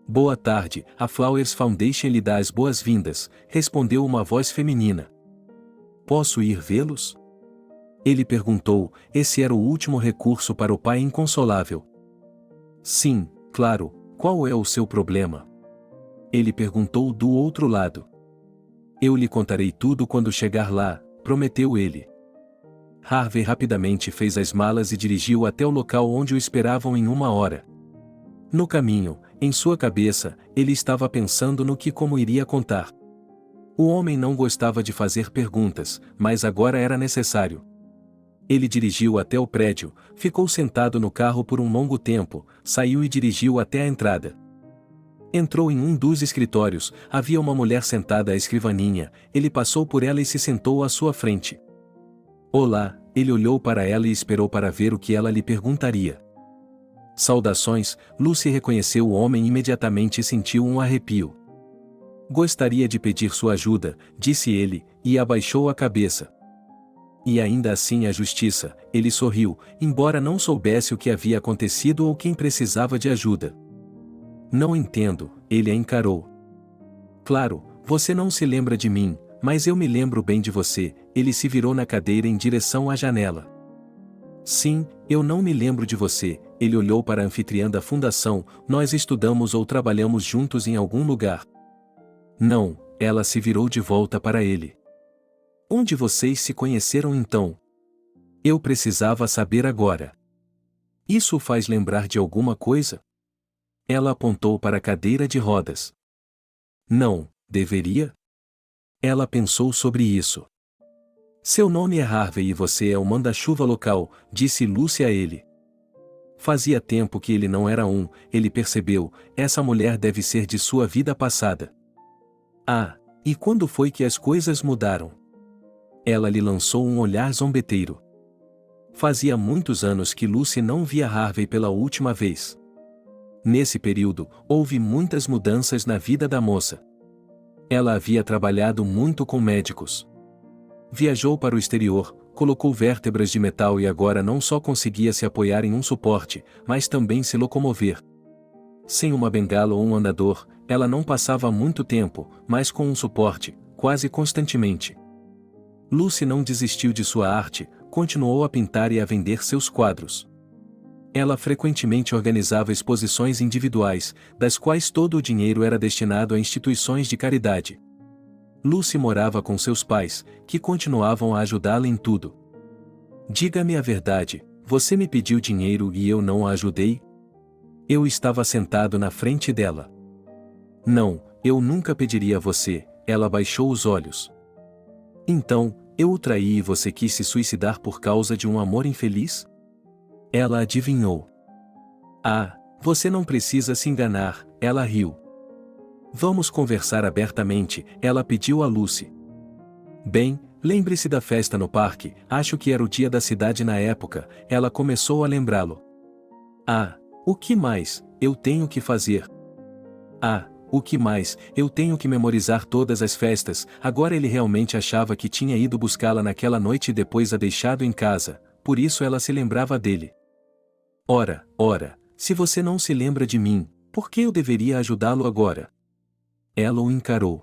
Boa tarde, a Flowers Foundation lhe dá as boas-vindas, respondeu uma voz feminina. Posso ir vê-los? Ele perguntou, esse era o último recurso para o pai inconsolável. Sim, claro, qual é o seu problema? Ele perguntou do outro lado. Eu lhe contarei tudo quando chegar lá, prometeu ele. Harvey rapidamente fez as malas e dirigiu até o local onde o esperavam em 1 hora. No caminho, em sua cabeça, ele estava pensando no que como iria contar. O homem não gostava de fazer perguntas, mas agora era necessário. Ele dirigiu até o prédio, ficou sentado no carro por um longo tempo, saiu e dirigiu até a entrada. Entrou em um dos escritórios, havia uma mulher sentada à escrivaninha, ele passou por ela e se sentou à sua frente. Olá, ele olhou para ela e esperou para ver o que ela lhe perguntaria. Saudações, Lucy reconheceu o homem imediatamente e sentiu um arrepio. Gostaria de pedir sua ajuda, disse ele, e abaixou a cabeça. E ainda assim a justiça, ele sorriu, embora não soubesse o que havia acontecido ou quem precisava de ajuda. Não entendo, ele a encarou. Claro, você não se lembra de mim, mas eu me lembro bem de você, ele se virou na cadeira em direção à janela. Sim, eu não me lembro de você, ele olhou para a anfitriã da fundação, nós estudamos ou trabalhamos juntos em algum lugar. Não, ela se virou de volta para ele. Onde vocês se conheceram então? Eu precisava saber agora. Isso o faz lembrar de alguma coisa? Ela apontou para a cadeira de rodas. Não, deveria? Ela pensou sobre isso. Seu nome é Harvey e você é o manda-chuva local, disse Lucy a ele. Fazia tempo que ele não era ele percebeu, essa mulher deve ser de sua vida passada. Ah, e quando foi que as coisas mudaram? Ela lhe lançou um olhar zombeteiro. Fazia muitos anos que Lucy não via Harvey pela última vez. Nesse período, houve muitas mudanças na vida da moça. Ela havia trabalhado muito com médicos. Viajou para o exterior, colocou vértebras de metal e agora não só conseguia se apoiar em um suporte, mas também se locomover. Sem uma bengala ou um andador, ela não passava muito tempo, mas com um suporte, quase constantemente. Lucy não desistiu de sua arte, continuou a pintar e a vender seus quadros. Ela frequentemente organizava exposições individuais, das quais todo o dinheiro era destinado a instituições de caridade. Lucy morava com seus pais, que continuavam a ajudá-la em tudo. Diga-me a verdade, você me pediu dinheiro e eu não a ajudei? Eu estava sentado na frente dela. Não, eu nunca pediria a você, ela baixou os olhos. Então, eu o traí e você quis se suicidar por causa de um amor infeliz? Ela adivinhou. Ah, você não precisa se enganar, ela riu. Vamos conversar abertamente, ela pediu a Lucy. Bem, Lembre-se da festa no parque, acho que era o dia da cidade na época, ela começou a lembrá-lo. Ah, o que mais eu tenho que fazer? Ah, o que mais eu tenho que memorizar todas as festas. Agora ele realmente achava que tinha ido buscá-la naquela noite e depois a deixado em casa, por isso ela se lembrava dele. Ora, se você não se lembra de mim, por que eu deveria ajudá-lo agora? Ela o encarou.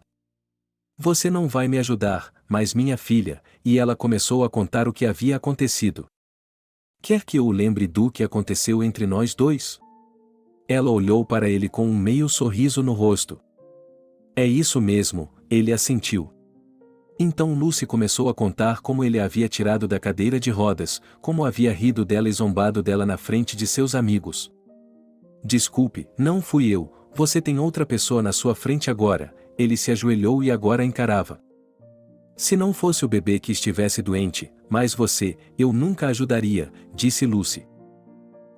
Você não vai me ajudar, mas minha filha, e ela começou a contar o que havia acontecido. Quer que eu o lembre do que aconteceu entre nós dois? Ela olhou para ele com um meio sorriso no rosto. É isso mesmo, ele assentiu. Então Lucy começou a contar como ele a havia tirado da cadeira de rodas, como havia rido dela e zombado dela na frente de seus amigos. Desculpe, não fui eu, você tem outra pessoa na sua frente agora. Ele se ajoelhou e agora a encarava. Se não fosse o bebê que estivesse doente, mas você, eu nunca ajudaria, disse Lucy.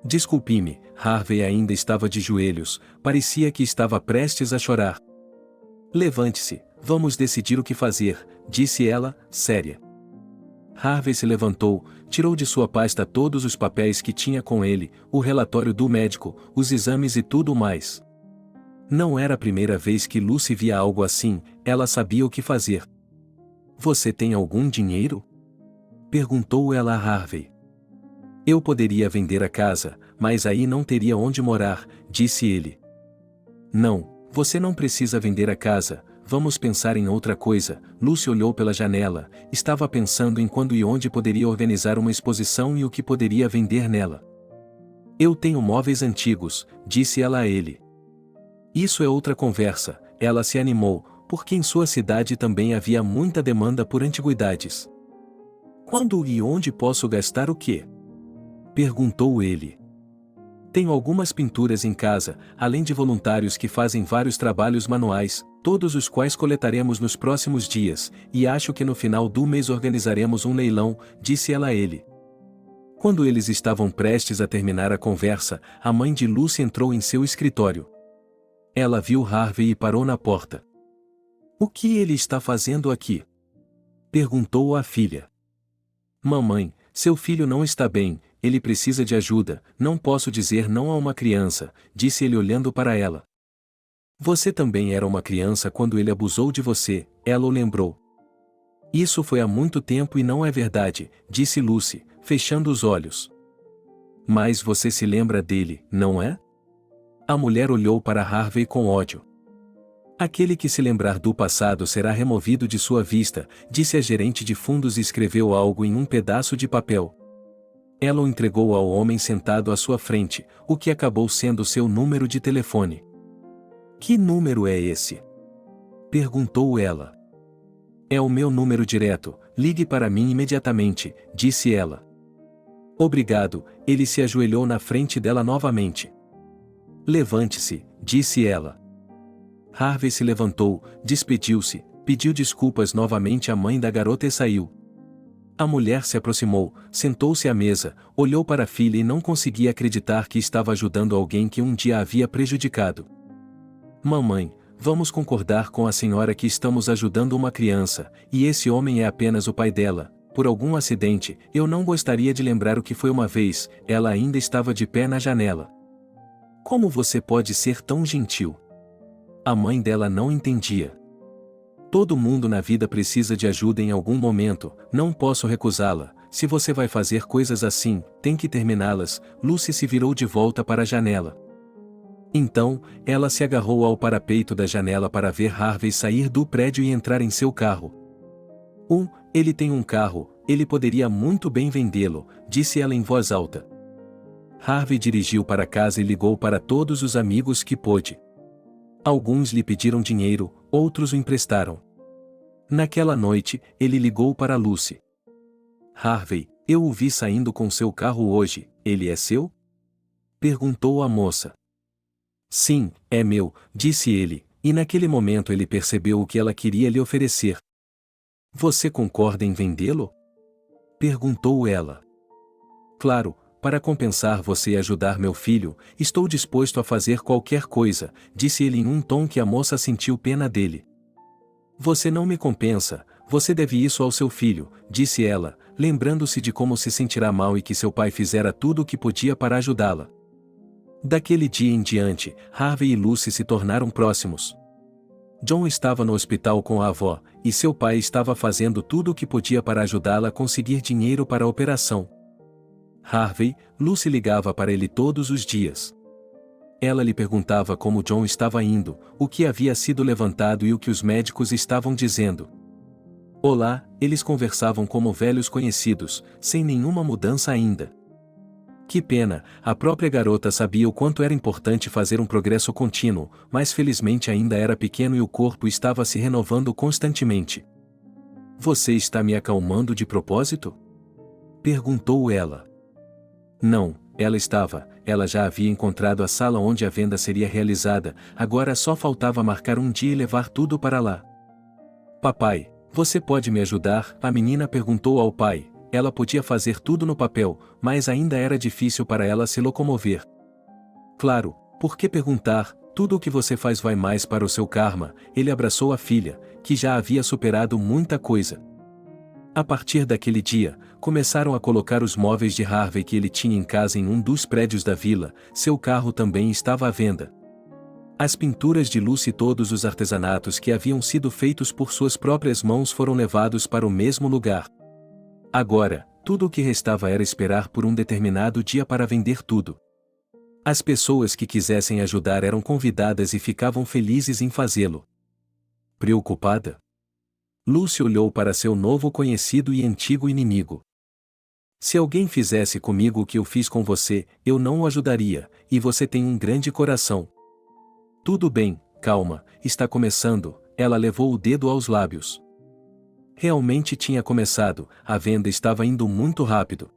Desculpe-me, Harvey ainda estava de joelhos, parecia que estava prestes a chorar. Levante-se, vamos decidir o que fazer, disse ela, séria. Harvey se levantou, tirou de sua pasta todos os papéis que tinha com ele, o relatório do médico, os exames e tudo mais. Não era a primeira vez que Lucy via algo assim, ela sabia o que fazer. Você tem algum dinheiro? Perguntou ela a Harvey. Eu poderia vender a casa, mas aí não teria onde morar, disse ele. Não, você não precisa vender a casa, vamos pensar em outra coisa. Lucy olhou pela janela, estava pensando em quando e onde poderia organizar uma exposição e o que poderia vender nela. Eu tenho móveis antigos, disse ela a ele. Isso é outra conversa, ela se animou, porque em sua cidade também havia muita demanda por antiguidades. Quando e onde posso gastar o quê? Perguntou ele. Tenho algumas pinturas em casa, além de voluntários que fazem vários trabalhos manuais, todos os quais coletaremos nos próximos dias, e acho que no final do mês organizaremos um leilão, disse ela a ele. Quando eles estavam prestes a terminar a conversa, a mãe de Lucy entrou em seu escritório. Ela viu Harvey e parou na porta. O que ele está fazendo aqui? Perguntou a filha. Mamãe, seu filho não está bem, ele precisa de ajuda, não posso dizer não a uma criança, disse ele olhando para ela. Você também era uma criança quando ele abusou de você, ela o lembrou. Isso foi há muito tempo e não é verdade, disse Lucy, fechando os olhos. Mas você se lembra dele, não é? A mulher olhou para Harvey com ódio. Aquele que se lembrar do passado será removido de sua vista, disse a gerente de fundos e escreveu algo em um pedaço de papel. Ela o entregou ao homem sentado à sua frente, o que acabou sendo seu número de telefone. Que número é esse? Perguntou ela. É o meu número direto, ligue para mim imediatamente, disse ela. Obrigado, ele se ajoelhou na frente dela novamente. Levante-se, disse ela. Harvey se levantou, despediu-se, pediu desculpas novamente à mãe da garota e saiu. A mulher se aproximou, sentou-se à mesa, olhou para a filha e não conseguia acreditar que estava ajudando alguém que um dia havia prejudicado. Mamãe, vamos concordar com a senhora que estamos ajudando uma criança, e esse homem é apenas o pai dela. Por algum acidente, eu não gostaria de lembrar o que foi uma vez, ela ainda estava de pé na janela. Como você pode ser tão gentil? A mãe dela não entendia. Todo mundo na vida precisa de ajuda em algum momento, não posso recusá-la. Se você vai fazer coisas assim, tem que terminá-las. Lucy se virou de volta para a janela. Então, ela se agarrou ao parapeito da janela para ver Harvey sair do prédio e entrar em seu carro. Ele tem um carro, ele poderia muito bem vendê-lo, disse ela em voz alta. Harvey dirigiu para casa e ligou para todos os amigos que pôde. Alguns lhe pediram dinheiro, outros o emprestaram. Naquela noite, ele ligou para Lucy. Harvey, eu o vi saindo com seu carro hoje, ele é seu? Perguntou a moça. Sim, é meu, disse ele, e naquele momento ele percebeu o que ela queria lhe oferecer. Você concorda em vendê-lo? Perguntou ela. Claro, para compensar você e ajudar meu filho, estou disposto a fazer qualquer coisa, disse ele em um tom que a moça sentiu pena dele. Você não me compensa, você deve isso ao seu filho, disse ela, lembrando-se de como se sentirá mal e que seu pai fizera tudo o que podia para ajudá-la. Daquele dia em diante, Harvey e Lucy se tornaram próximos. John estava no hospital com a avó, e seu pai estava fazendo tudo o que podia para ajudá-la a conseguir dinheiro para a operação. Lucy ligava para ele todos os dias. Ela lhe perguntava como John estava indo, o que havia sido levantado e o que os médicos estavam dizendo. Olá, eles conversavam como velhos conhecidos, sem nenhuma mudança ainda. Que pena, a própria garota sabia o quanto era importante fazer um progresso contínuo, mas felizmente ainda era pequeno e o corpo estava se renovando constantemente. Você está me acalmando de propósito? Perguntou ela. Não, ela já havia encontrado a sala onde a venda seria realizada, agora só faltava marcar um dia e levar tudo para lá. Papai, você pode me ajudar? A menina perguntou ao pai. Ela podia fazer tudo no papel, mas ainda era difícil para ela se locomover. Claro, por que perguntar? Tudo o que você faz vai mais para o seu karma. Ele abraçou a filha, que já havia superado muita coisa. A partir daquele dia, começaram a colocar os móveis de Harvey que ele tinha em casa em um dos prédios da vila, seu carro também estava à venda. As pinturas de Lucy e todos os artesanatos que haviam sido feitos por suas próprias mãos foram levados para o mesmo lugar. Agora, tudo o que restava era esperar por um determinado dia para vender tudo. As pessoas que quisessem ajudar eram convidadas e ficavam felizes em fazê-lo. Preocupada? Lucy olhou para seu novo conhecido e antigo inimigo. Se alguém fizesse comigo o que eu fiz com você, eu não o ajudaria, e você tem um grande coração. Tudo bem, calma, está começando, ela levou o dedo aos lábios. Realmente tinha começado, a venda estava indo muito rápido.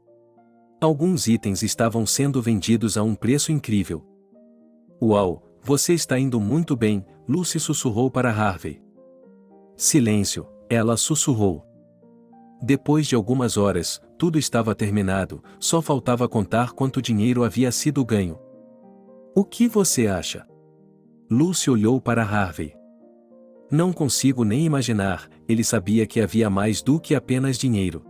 Alguns itens estavam sendo vendidos a um preço incrível. Uau, você está indo muito bem, Lucy sussurrou para Harvey. Silêncio, ela sussurrou. Depois de algumas horas, tudo estava terminado, só faltava contar quanto dinheiro havia sido ganho. O que você acha? Lucy olhou para Harvey. Não consigo nem imaginar, ele sabia que havia mais do que apenas dinheiro.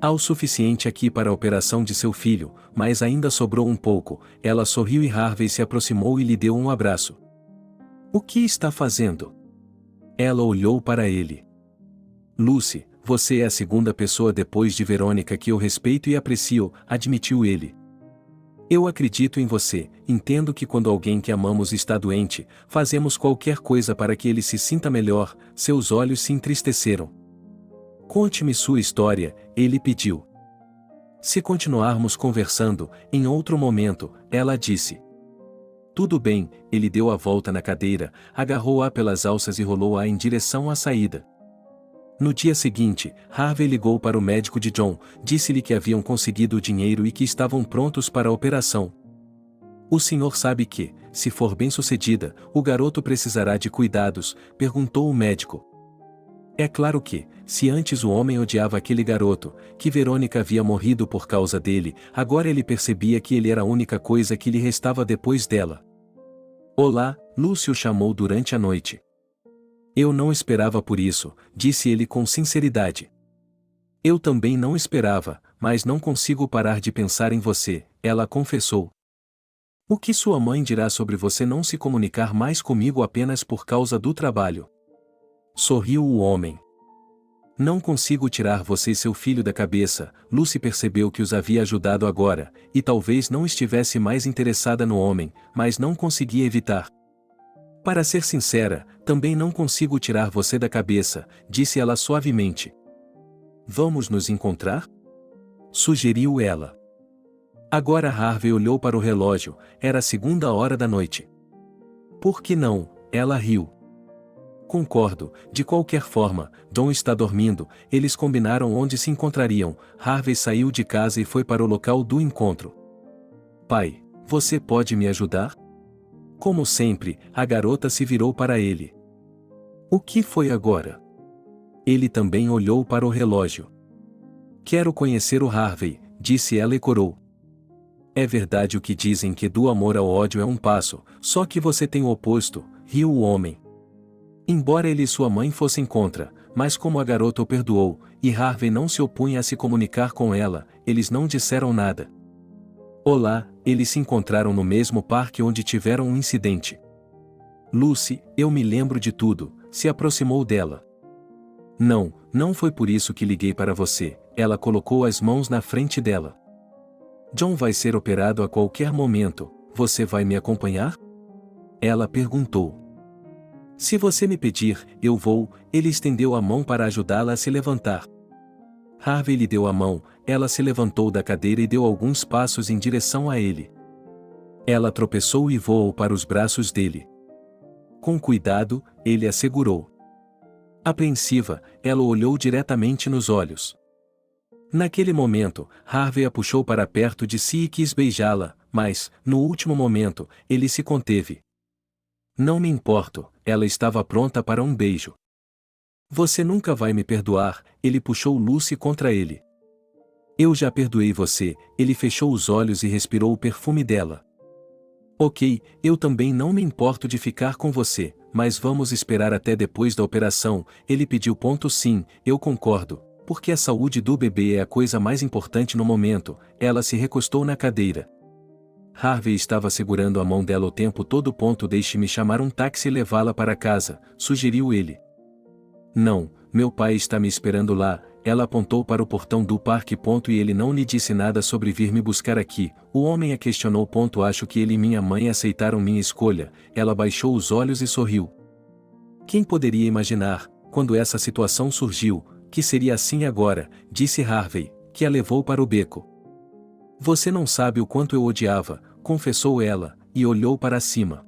Há o suficiente aqui para a operação de seu filho, mas ainda sobrou um pouco. Ela sorriu e Harvey se aproximou e lhe deu um abraço. O que está fazendo? Ela olhou para ele. Lucy, você é a segunda pessoa depois de Verônica que eu respeito e aprecio, admitiu ele. Eu acredito em você, entendo que quando alguém que amamos está doente, fazemos qualquer coisa para que ele se sinta melhor. Seus olhos se entristeceram. Conte-me sua história, ele pediu. Se continuarmos conversando, em outro momento, ela disse. Tudo bem, ele deu a volta na cadeira, agarrou-a pelas alças e rolou-a em direção à saída. No dia seguinte, Harvey ligou para o médico de John, disse-lhe que haviam conseguido o dinheiro e que estavam prontos para a operação. O senhor sabe que, se for bem-sucedida, o garoto precisará de cuidados, perguntou o médico. É claro que, se antes o homem odiava aquele garoto, que Verônica havia morrido por causa dele, agora ele percebia que ele era a única coisa que lhe restava depois dela. Olá, Lucy o chamou durante a noite. Eu não esperava por isso, disse ele com sinceridade. Eu também não esperava, mas não consigo parar de pensar em você, ela confessou. O que sua mãe dirá sobre você não se comunicar mais comigo apenas por causa do trabalho? Sorriu o homem. Não consigo tirar você e seu filho da cabeça. Lucy percebeu que os havia ajudado agora, e talvez não estivesse mais interessada no homem, mas não conseguia evitar. Para ser sincera, também não consigo tirar você da cabeça, disse ela suavemente. Vamos nos encontrar? Sugeriu ela. Agora Harvey olhou para o relógio, era a 2ª da noite. Por que não? Ela riu. Concordo, de qualquer forma, John está dormindo, eles combinaram onde se encontrariam. Harvey saiu de casa e foi para o local do encontro. Pai, você pode me ajudar? Como sempre, a garota se virou para ele. O que foi agora? Ele também olhou para o relógio. Quero conhecer o Harvey, disse ela e corou. É verdade o que dizem que do amor ao ódio é um passo, só que você tem o oposto, riu o homem. Embora ele e sua mãe fossem contra, mas como a garota o perdoou, e Harvey não se opunha a se comunicar com ela, eles não disseram nada. Olá, eles se encontraram no mesmo parque onde tiveram um incidente. Lucy, eu me lembro de tudo, se aproximou dela. Não, não foi por isso que liguei para você, ela colocou as mãos na frente dela. John vai ser operado a qualquer momento, você vai me acompanhar? Ela perguntou. Se você me pedir, eu vou, ele estendeu a mão para ajudá-la a se levantar. Harvey lhe deu a mão, ela se levantou da cadeira e deu alguns passos em direção a ele. Ela tropeçou e voou para os braços dele. Com cuidado, ele a segurou. Apreensiva, ela o olhou diretamente nos olhos. Naquele momento, Harvey a puxou para perto de si e quis beijá-la, mas, no último momento, ele se conteve. Não me importo, ela estava pronta para um beijo. Você nunca vai me perdoar, ele puxou Lucy contra ele. Eu já perdoei você, ele fechou os olhos e respirou o perfume dela. Ok, eu também não me importo de ficar com você, mas vamos esperar até depois da operação, ele pediu. Sim, eu concordo, porque a saúde do bebê é a coisa mais importante no momento, ela se recostou na cadeira. Harvey estava segurando a mão dela o tempo todo. Deixe-me chamar um táxi e levá-la para casa, sugeriu ele. Não, meu pai está me esperando lá, ela apontou para o portão do parque. E ele não lhe disse nada sobre vir me buscar aqui, o homem a questionou. Acho que ele e minha mãe aceitaram minha escolha, ela baixou os olhos e sorriu. Quem poderia imaginar, quando essa situação surgiu, que seria assim agora, disse Harvey, que a levou para o beco. Você não sabe o quanto eu odiava, confessou ela, e olhou para cima.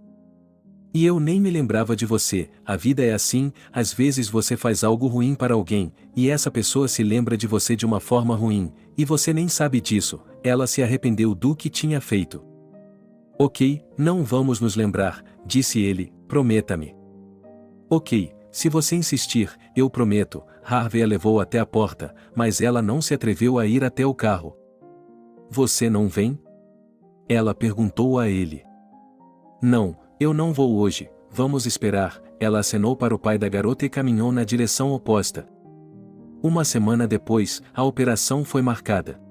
E eu nem me lembrava de você, a vida é assim, às vezes você faz algo ruim para alguém, e essa pessoa se lembra de você de uma forma ruim, e você nem sabe disso, ela se arrependeu do que tinha feito. Ok, não vamos nos lembrar, disse ele, prometa-me. Ok, se você insistir, eu prometo, Harvey a levou até a porta, mas ela não se atreveu a ir até o carro. Você não vem? Ela perguntou a ele. Não, eu não vou hoje, vamos esperar, ela acenou para o pai da garota e caminhou na direção oposta. Uma semana depois, a operação foi marcada.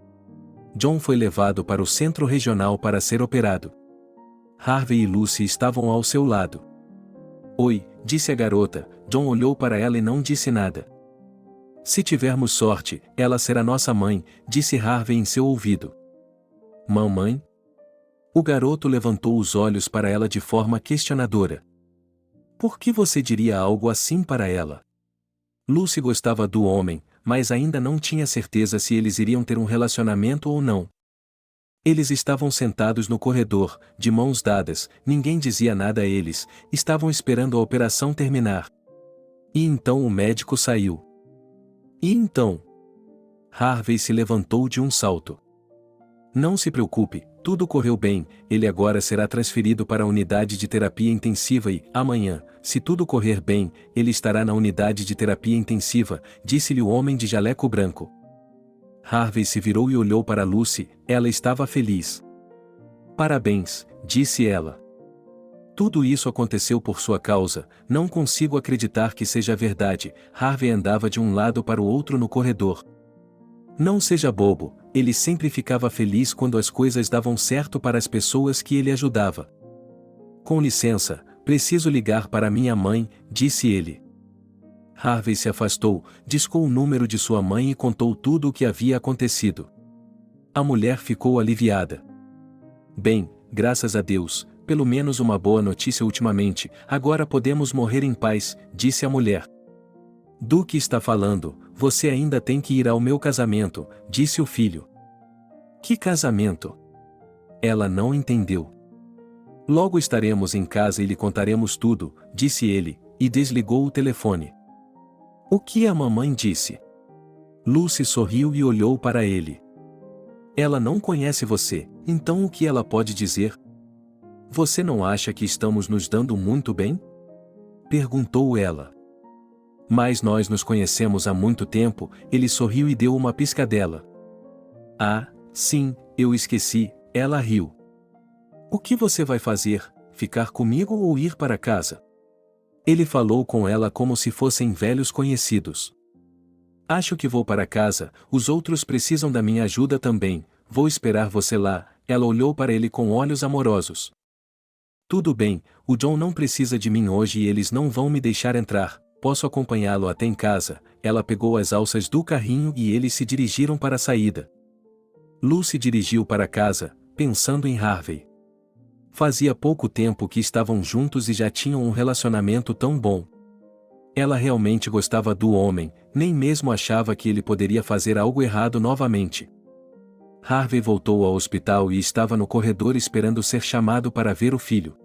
John foi levado para o centro regional para ser operado. Harvey e Lucy estavam ao seu lado. Oi, disse a garota, John olhou para ela e não disse nada. Se tivermos sorte, ela será nossa mãe, disse Harvey em seu ouvido. Mamãe? O garoto levantou os olhos para ela de forma questionadora. Por que você diria algo assim para ela? Lucy gostava do homem, mas ainda não tinha certeza se eles iriam ter um relacionamento ou não. Eles estavam sentados no corredor, de mãos dadas, ninguém dizia nada a eles, estavam esperando a operação terminar. E então o médico saiu. E então? Harvey se levantou de um salto. Não se preocupe, tudo correu bem, ele agora será transferido para a unidade de terapia intensiva e, amanhã, se tudo correr bem, ele estará na unidade de terapia intensiva, disse-lhe o homem de jaleco branco. Harvey se virou e olhou para Lucy, ela estava feliz. Parabéns, disse ela. Tudo isso aconteceu por sua causa, não consigo acreditar que seja verdade, Harvey andava de um lado para o outro no corredor. Não seja bobo, ele sempre ficava feliz quando as coisas davam certo para as pessoas que ele ajudava. Com licença, preciso ligar para minha mãe, disse ele. Harvey se afastou, discou o número de sua mãe e contou tudo o que havia acontecido. A mulher ficou aliviada. Bem, graças a Deus, pelo menos uma boa notícia ultimamente, agora podemos morrer em paz, disse a mulher. Do que está falando? Você ainda tem que ir ao meu casamento, disse o filho. Que casamento? Ela não entendeu. Logo estaremos em casa e lhe contaremos tudo, disse ele, e desligou o telefone. O que a mamãe disse? Lucy sorriu e olhou para ele. Ela não conhece você, então o que ela pode dizer? Você não acha que estamos nos dando muito bem? Perguntou ela. Mas nós nos conhecemos há muito tempo, ele sorriu e deu uma piscadela. Ah, sim, eu esqueci, ela riu. O que você vai fazer, ficar comigo ou ir para casa? Ele falou com ela como se fossem velhos conhecidos. Acho que vou para casa, os outros precisam da minha ajuda também, vou esperar você lá. Ela olhou para ele com olhos amorosos. Tudo bem, o John não precisa de mim hoje e eles não vão me deixar entrar, posso acompanhá-lo até em casa. Ela pegou as alças do carrinho e eles se dirigiram para a saída. Lucy dirigiu para casa, pensando em Harvey. Fazia pouco tempo que estavam juntos e já tinham um relacionamento tão bom. Ela realmente gostava do homem, nem mesmo achava que ele poderia fazer algo errado novamente. Harvey voltou ao hospital e estava no corredor esperando ser chamado para ver o filho.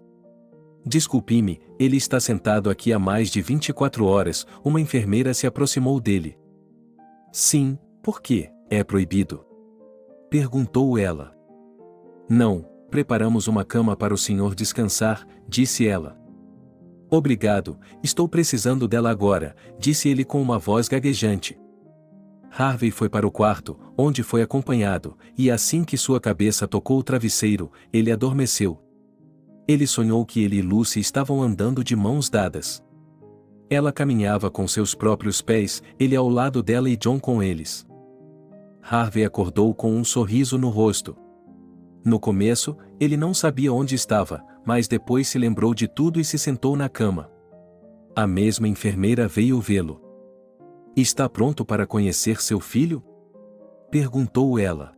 Desculpe-me, ele está sentado aqui há mais de 24 horas, uma enfermeira se aproximou dele. Sim, por quê? É proibido? Perguntou ela. Não, preparamos uma cama para o senhor descansar, disse ela. Obrigado, estou precisando dela agora, disse ele com uma voz gaguejante. Harvey foi para o quarto, onde foi acompanhado, e assim que sua cabeça tocou o travesseiro, ele adormeceu. Ele sonhou que ele e Lucy estavam andando de mãos dadas. Ela caminhava com seus próprios pés, ele ao lado dela e John com eles. Harvey acordou com um sorriso no rosto. No começo, ele não sabia onde estava, mas depois se lembrou de tudo e se sentou na cama. A mesma enfermeira veio vê-lo. Está pronto para conhecer seu filho? Perguntou ela.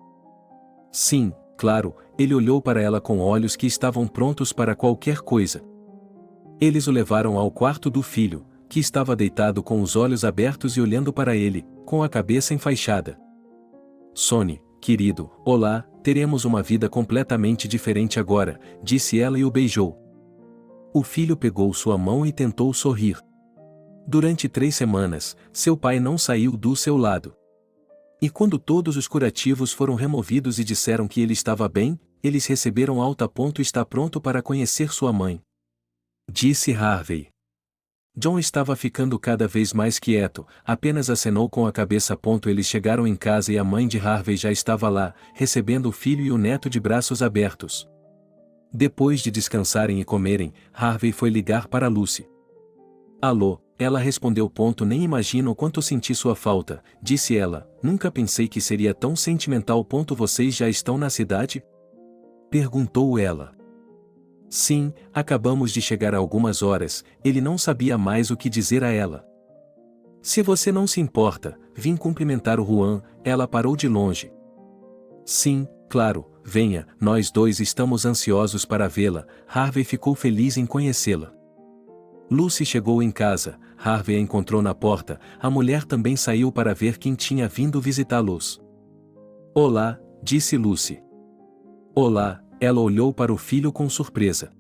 Sim, claro, ele olhou para ela com olhos que estavam prontos para qualquer coisa. Eles o levaram ao quarto do filho, que estava deitado com os olhos abertos e olhando para ele, com a cabeça enfaixada. Sonny, querido, olá, teremos uma vida completamente diferente agora, disse ela e o beijou. O filho pegou sua mão e tentou sorrir. Durante 3 semanas, seu pai não saiu do seu lado. E quando todos os curativos foram removidos e disseram que ele estava bem, eles receberam alta. Está pronto para conhecer sua mãe. Disse Harvey. John estava ficando cada vez mais quieto, apenas acenou com a cabeça. Eles chegaram em casa e a mãe de Harvey já estava lá, recebendo o filho e o neto de braços abertos. Depois de descansarem e comerem, Harvey foi ligar para Lucy. Alô, ela respondeu. Nem imagino o quanto senti sua falta, disse ela, nunca pensei que seria tão sentimental. Vocês já estão na cidade? Perguntou ela. Sim, acabamos de chegar há algumas horas, ele não sabia mais o que dizer a ela. Se você não se importa, vim cumprimentar o Juan, ela parou de longe. Sim, claro, venha, nós dois estamos ansiosos para vê-la. Harvey ficou feliz em conhecê-la. Lucy chegou em casa, Harvey a encontrou na porta, a mulher também saiu para ver quem tinha vindo visitá-los. Olá, disse Lucy. Olá, ela olhou para o filho com surpresa.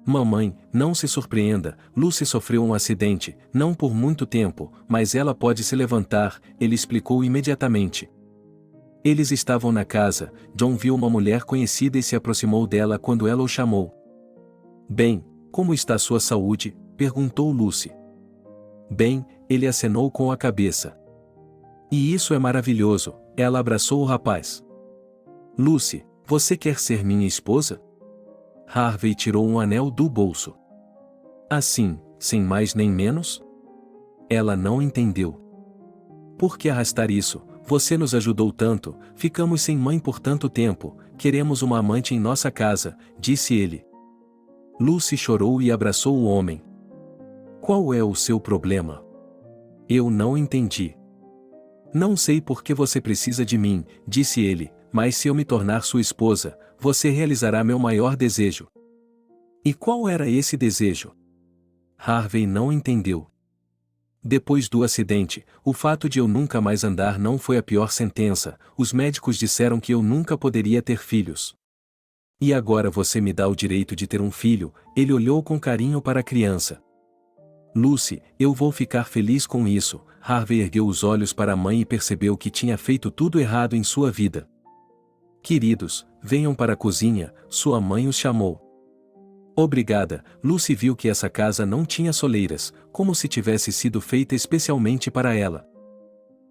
Mamãe, não se surpreenda, Lucy sofreu um acidente, não por muito tempo, mas ela pode se levantar, ele explicou imediatamente. Eles estavam na casa, John viu uma mulher conhecida e se aproximou dela quando ela o chamou. Bem, como está sua saúde? Perguntou Lucy. Bem, ele acenou com a cabeça. E isso é maravilhoso, ela abraçou o rapaz. Lucy, você quer ser minha esposa? Harvey tirou um anel do bolso. Assim, sem mais nem menos? Ela não entendeu. Por que arrastar isso? Você nos ajudou tanto, ficamos sem mãe por tanto tempo, queremos uma amante em nossa casa, disse ele. Lucy chorou e abraçou o homem. Qual é o seu problema? Eu não entendi. Não sei por que você precisa de mim, disse ele, mas se eu me tornar sua esposa, você realizará meu maior desejo. E qual era esse desejo? Harvey não entendeu. Depois do acidente, o fato de eu nunca mais andar não foi a pior sentença, os médicos disseram que eu nunca poderia ter filhos. E agora você me dá o direito de ter um filho, ele olhou com carinho para a criança. Lucy, eu vou ficar feliz com isso. Harvey ergueu os olhos para a mãe e percebeu que tinha feito tudo errado em sua vida. Queridos, venham para a cozinha, sua mãe os chamou. Obrigada, Lucy viu que essa casa não tinha soleiras, como se tivesse sido feita especialmente para ela.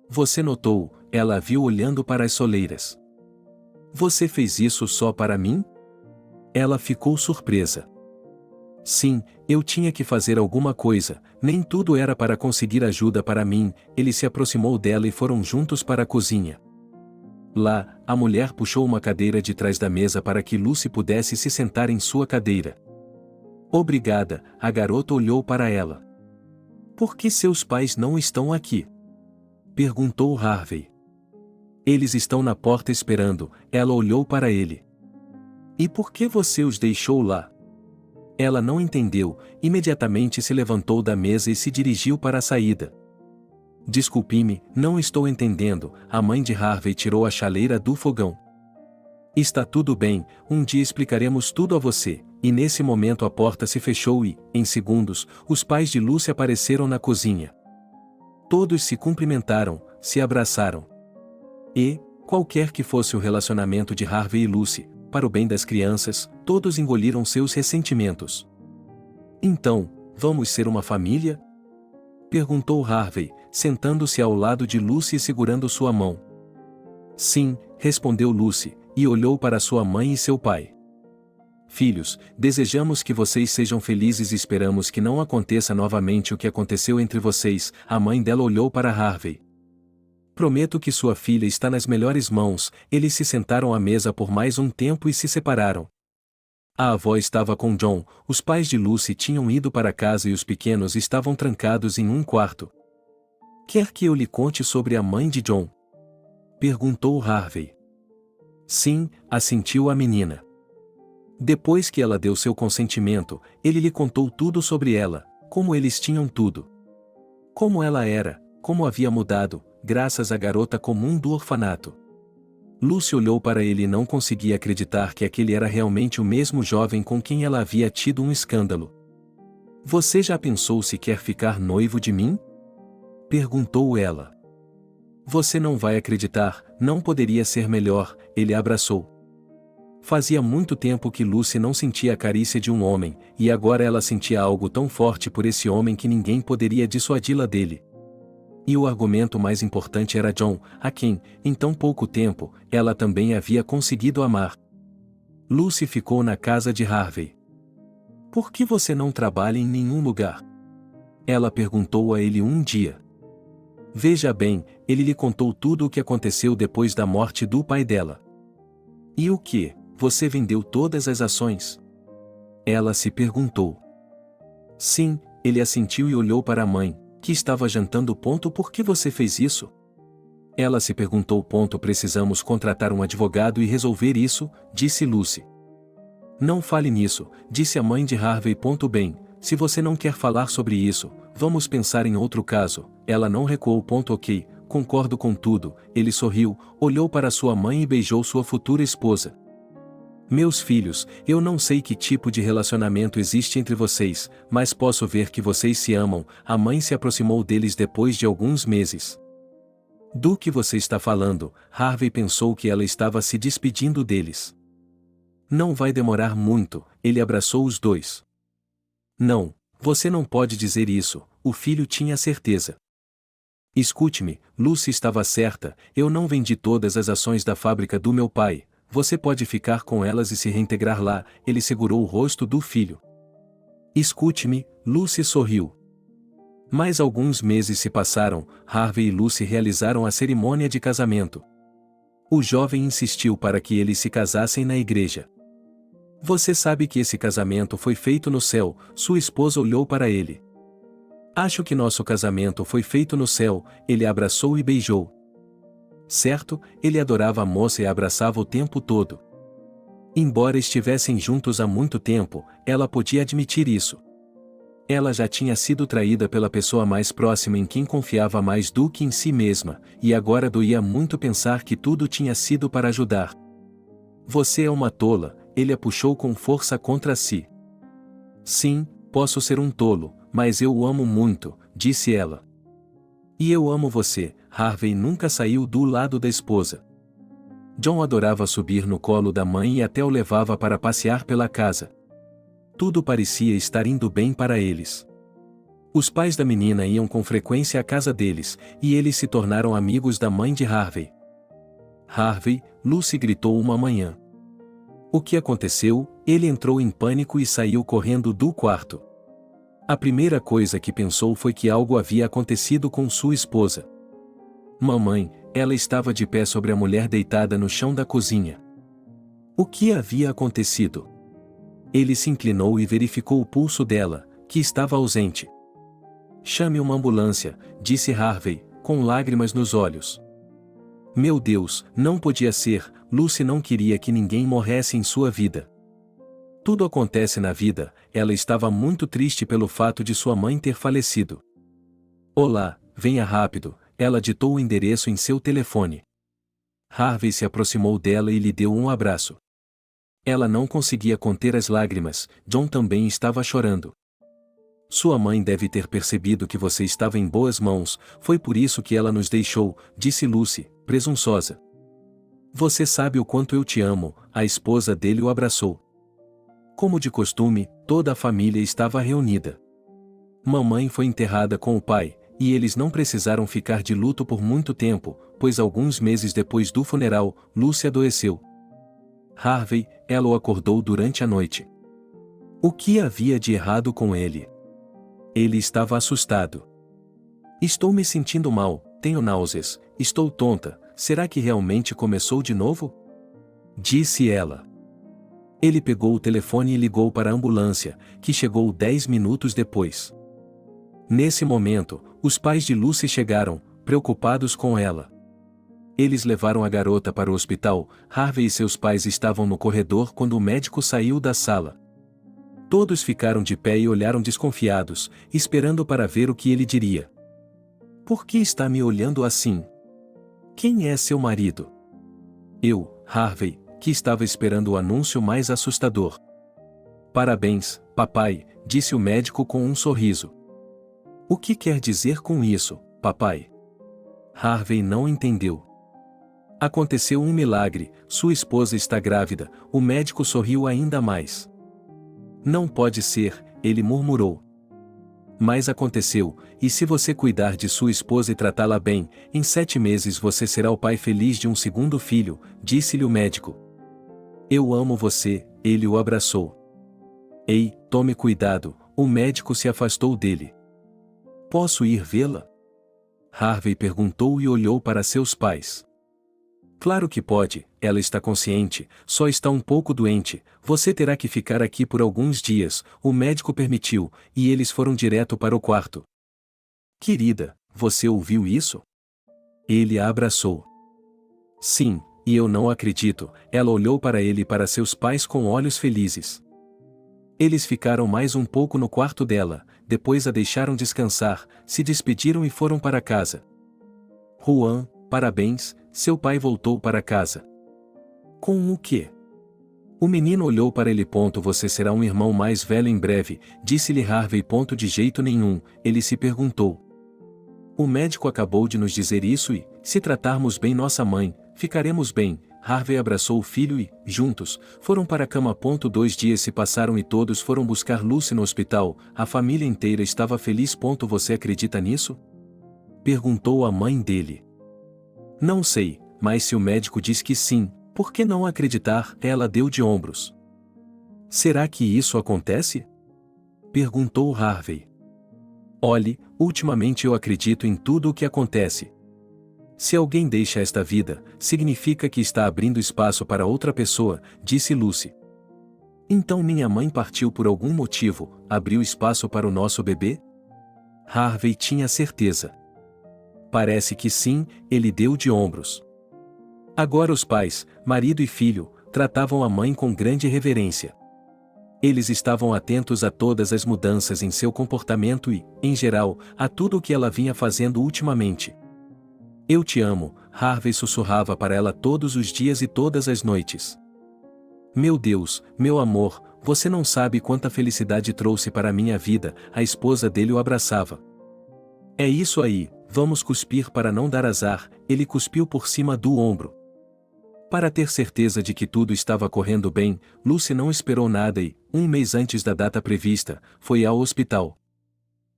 Você notou, ela a viu olhando para as soleiras. Você fez isso só para mim? Ela ficou surpresa. Sim, eu tinha que fazer alguma coisa, nem tudo era para conseguir ajuda para mim. Ele se aproximou dela e foram juntos para a cozinha. Lá, a mulher puxou uma cadeira de trás da mesa para que Lucy pudesse se sentar em sua cadeira. Obrigada, a garota olhou para ela. Por que seus pais não estão aqui? Perguntou Harvey. Eles estão na porta esperando, ela olhou para ele. E por que você os deixou lá? Ela não entendeu, imediatamente se levantou da mesa e se dirigiu para a saída. Desculpe-me, não estou entendendo, a mãe de Harvey tirou a chaleira do fogão. Está tudo bem, um dia explicaremos tudo a você, e nesse momento a porta se fechou e, em segundos, os pais de Lucy apareceram na cozinha. Todos se cumprimentaram, se abraçaram. E, qualquer que fosse o relacionamento de Harvey e Lucy, para o bem das crianças, todos engoliram seus ressentimentos. Então, vamos ser uma família? Perguntou Harvey, sentando-se ao lado de Lucy e segurando sua mão. Sim, respondeu Lucy, e olhou para sua mãe e seu pai. Filhos, desejamos que vocês sejam felizes e esperamos que não aconteça novamente o que aconteceu entre vocês. A mãe dela olhou para Harvey. Prometo que sua filha está nas melhores mãos. Eles se sentaram à mesa por mais um tempo e se separaram. A avó estava com John, os pais de Lucy tinham ido para casa e os pequenos estavam trancados em um quarto. Quer que eu lhe conte sobre a mãe de John? Perguntou Harvey. Sim, assentiu a menina. Depois que ela deu seu consentimento, ele lhe contou tudo sobre ela, como eles tinham tudo. Como ela era, como havia mudado, graças à garota comum do orfanato. Lucy olhou para ele e não conseguia acreditar que aquele era realmente o mesmo jovem com quem ela havia tido um escândalo. Você já pensou se quer ficar noivo de mim? Perguntou ela. Você não vai acreditar, não poderia ser melhor, ele a abraçou. Fazia muito tempo que Lucy não sentia a carícia de um homem, e agora ela sentia algo tão forte por esse homem que ninguém poderia dissuadi-la dele. E o argumento mais importante era John, a quem, em tão pouco tempo, ela também havia conseguido amar. Lucy ficou na casa de Harvey. Por que você não trabalha em nenhum lugar? Ela perguntou a ele um dia. Veja bem, ele lhe contou tudo o que aconteceu depois da morte do pai dela. E o que? Você vendeu todas as ações? Ela se perguntou. Sim, ele assentiu e olhou para a mãe, que estava jantando. Por que você fez isso? Ela se perguntou. Precisamos contratar um advogado e resolver isso, disse Lucy. Não fale nisso, disse a mãe de Harvey. Bem, se você não quer falar sobre isso, vamos pensar em outro caso. Ela não recuou. Ok, concordo com tudo. Ele sorriu, olhou para sua mãe e beijou sua futura esposa. Meus filhos, eu não sei que tipo de relacionamento existe entre vocês, mas posso ver que vocês se amam. A mãe se aproximou deles depois de alguns meses. Do que você está falando? Harvey pensou que ela estava se despedindo deles. Não vai demorar muito, ele abraçou os dois. Não, você não pode dizer isso, o filho tinha certeza. Escute-me, Lucy estava certa, eu não vendi todas as ações da fábrica do meu pai. Você pode ficar com elas e se reintegrar lá. Ele segurou o rosto do filho. Escute-me, Lucy sorriu. Mais alguns meses se passaram, Harvey e Lucy realizaram a cerimônia de casamento. O jovem insistiu para que eles se casassem na igreja. Você sabe que esse casamento foi feito no céu, sua esposa olhou para ele. Acho que nosso casamento foi feito no céu, ele a abraçou e beijou. Certo, ele adorava a moça e a abraçava o tempo todo. Embora estivessem juntos há muito tempo, ela podia admitir isso. Ela já tinha sido traída pela pessoa mais próxima em quem confiava mais do que em si mesma, e agora doía muito pensar que tudo tinha sido para ajudar. Você é uma tola, ele a puxou com força contra si. Sim, posso ser um tolo, mas eu o amo muito, disse ela. E eu amo você. Harvey nunca saiu do lado da esposa. John adorava subir no colo da mãe e até o levava para passear pela casa. Tudo parecia estar indo bem para eles. Os pais da menina iam com frequência à casa deles, e eles se tornaram amigos da mãe de Harvey. Harvey, Lucy gritou uma manhã. O que aconteceu? Ele entrou em pânico e saiu correndo do quarto. A primeira coisa que pensou foi que algo havia acontecido com sua esposa. Mamãe, ela estava de pé sobre a mulher deitada no chão da cozinha. O que havia acontecido? Ele se inclinou e verificou o pulso dela, que estava ausente. Chame uma ambulância, disse Harvey, com lágrimas nos olhos. Meu Deus, não podia ser, Lucy não queria que ninguém morresse em sua vida. Tudo acontece na vida, ela estava muito triste pelo fato de sua mãe ter falecido. Olá, venha rápido, ela ditou o endereço em seu telefone. Harvey se aproximou dela e lhe deu um abraço. Ela não conseguia conter as lágrimas, John também estava chorando. Sua mãe deve ter percebido que você estava em boas mãos, foi por isso que ela nos deixou, disse Lucy, presunçosa. Você sabe o quanto eu te amo, a esposa dele o abraçou. Como de costume, toda a família estava reunida. Mamãe foi enterrada com o pai, e eles não precisaram ficar de luto por muito tempo, pois alguns meses depois do funeral, Lucy adoeceu. Harvey, ela o acordou durante a noite. O que havia de errado com ele? Ele estava assustado. Estou me sentindo mal, tenho náuseas, estou tonta, será que realmente começou de novo? Disse ela. Ele pegou o telefone e ligou para a ambulância, que chegou 10 minutos depois. Nesse momento, os pais de Lucy chegaram, preocupados com ela. Eles levaram a garota para o hospital. Harvey e seus pais estavam no corredor quando o médico saiu da sala. Todos ficaram de pé e olharam desconfiados, esperando para ver o que ele diria. Por que está me olhando assim? Quem é seu marido? Eu, Harvey, que estava esperando o anúncio mais assustador. Parabéns, papai, disse o médico com um sorriso. O que quer dizer com isso, papai? Harvey não entendeu. Aconteceu um milagre, sua esposa está grávida, o médico sorriu ainda mais. Não pode ser, ele murmurou. Mas aconteceu, e se você cuidar de sua esposa e tratá-la bem, em 7 meses você será o pai feliz de um segundo filho, disse-lhe o médico. Eu amo você, ele o abraçou. Ei, tome cuidado, o médico se afastou dele. Posso ir vê-la? Harvey perguntou e olhou para seus pais. Claro que pode, ela está consciente, só está um pouco doente, você terá que ficar aqui por alguns dias, o médico permitiu, e eles foram direto para o quarto. Querida, você ouviu isso? Ele a abraçou. Sim, e eu não acredito, ela olhou para ele e para seus pais com olhos felizes. Eles ficaram mais um pouco no quarto dela, depois a deixaram descansar, se despediram e foram para casa. Juan, parabéns, seu pai voltou para casa. Com o quê? O menino olhou para ele. Você será um irmão mais velho em breve, disse-lhe Harvey. De jeito nenhum, ele se perguntou. O médico acabou de nos dizer isso e, se tratarmos bem nossa mãe, ficaremos bem. Harvey abraçou o filho e, juntos, foram para a cama. 2 dias se passaram e todos foram buscar Lucy no hospital, a família inteira estava feliz. Você acredita nisso? Perguntou a mãe dele. Não sei, mas se o médico diz que sim, por que não acreditar? Ela deu de ombros. Será que isso acontece? Perguntou Harvey. Olhe, ultimamente eu acredito em tudo o que acontece. Se alguém deixa esta vida, significa que está abrindo espaço para outra pessoa, disse Lucy. Então minha mãe partiu por algum motivo, abriu espaço para o nosso bebê? Harvey tinha certeza. Parece que sim, ele deu de ombros. Agora os pais, marido e filho, tratavam a mãe com grande reverência. Eles estavam atentos a todas as mudanças em seu comportamento e, em geral, a tudo o que ela vinha fazendo ultimamente. Eu te amo, Harvey sussurrava para ela todos os dias e todas as noites. Meu Deus, meu amor, você não sabe quanta felicidade trouxe para a minha vida, a esposa dele o abraçava. É isso aí, vamos cuspir para não dar azar, ele cuspiu por cima do ombro. Para ter certeza de que tudo estava correndo bem, Lucy não esperou nada e, um mês antes da data prevista, foi ao hospital.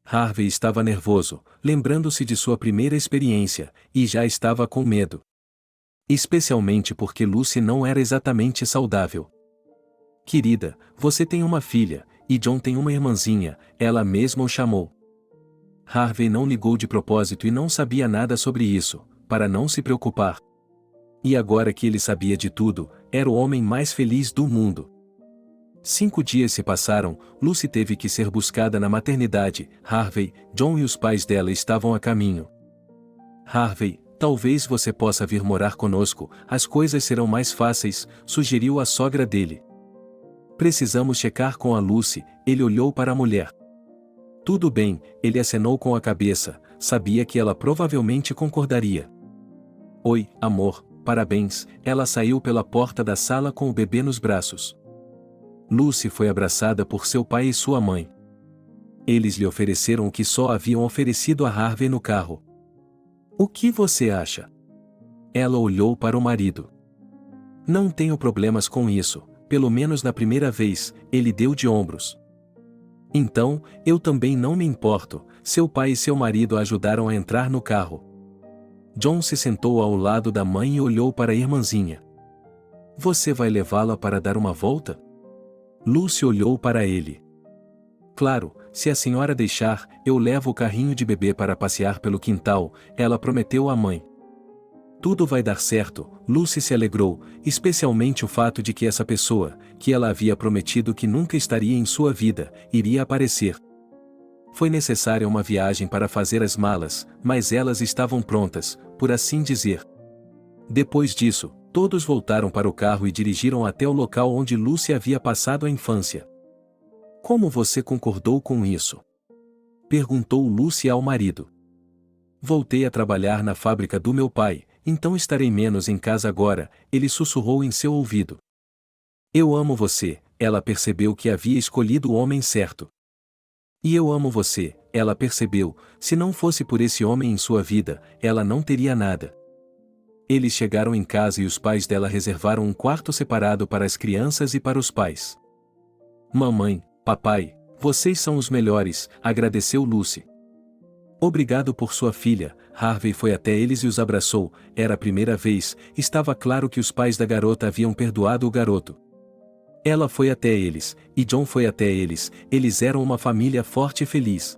Harvey estava nervoso, lembrando-se de sua primeira experiência, e já estava com medo. Especialmente porque Lucy não era exatamente saudável. Querida, você tem uma filha, e John tem uma irmãzinha, ela mesma o chamou. Harvey não ligou de propósito e não sabia nada sobre isso, para não se preocupar. E agora que ele sabia de tudo, era o homem mais feliz do mundo. 5 dias se passaram, Lucy teve que ser buscada na maternidade, Harvey, John e os pais dela estavam a caminho. Harvey, talvez você possa vir morar conosco, as coisas serão mais fáceis, sugeriu a sogra dele. Precisamos checar com a Lucy, ele olhou para a mulher. Tudo bem, ele acenou com a cabeça, sabia que ela provavelmente concordaria. Oi, amor, parabéns, ela saiu pela porta da sala com o bebê nos braços. Lucy foi abraçada por seu pai e sua mãe. Eles lhe ofereceram o que só haviam oferecido a Harvey no carro. O que você acha? Ela olhou para o marido. Não tenho problemas com isso, pelo menos na primeira vez, ele deu de ombros. Então, eu também não me importo, seu pai e seu marido a ajudaram a entrar no carro. John se sentou ao lado da mãe e olhou para a irmãzinha. Você vai levá-la para dar uma volta? Lucy olhou para ele. Claro, se a senhora deixar, eu levo o carrinho de bebê para passear pelo quintal, ela prometeu à mãe. Tudo vai dar certo, Lucy se alegrou, especialmente o fato de que essa pessoa, que ela havia prometido que nunca estaria em sua vida, iria aparecer. Foi necessária uma viagem para fazer as malas, mas elas estavam prontas, por assim dizer. Depois disso, todos voltaram para o carro e dirigiram até o local onde Lucy havia passado a infância. Como você concordou com isso? Perguntou Lucy ao marido. Voltei a trabalhar na fábrica do meu pai, então estarei menos em casa agora, ele sussurrou em seu ouvido. Eu amo você, ela percebeu que havia escolhido o homem certo. E eu amo você, ela percebeu, se não fosse por esse homem em sua vida, ela não teria nada. Eles chegaram em casa e os pais dela reservaram um quarto separado para as crianças e para os pais. Mamãe, papai, vocês são os melhores, agradeceu Lucy. Obrigado por sua filha, Harvey foi até eles e os abraçou, era a primeira vez, estava claro que os pais da garota haviam perdoado o garoto. Ela foi até eles, e John foi até eles eram uma família forte e feliz.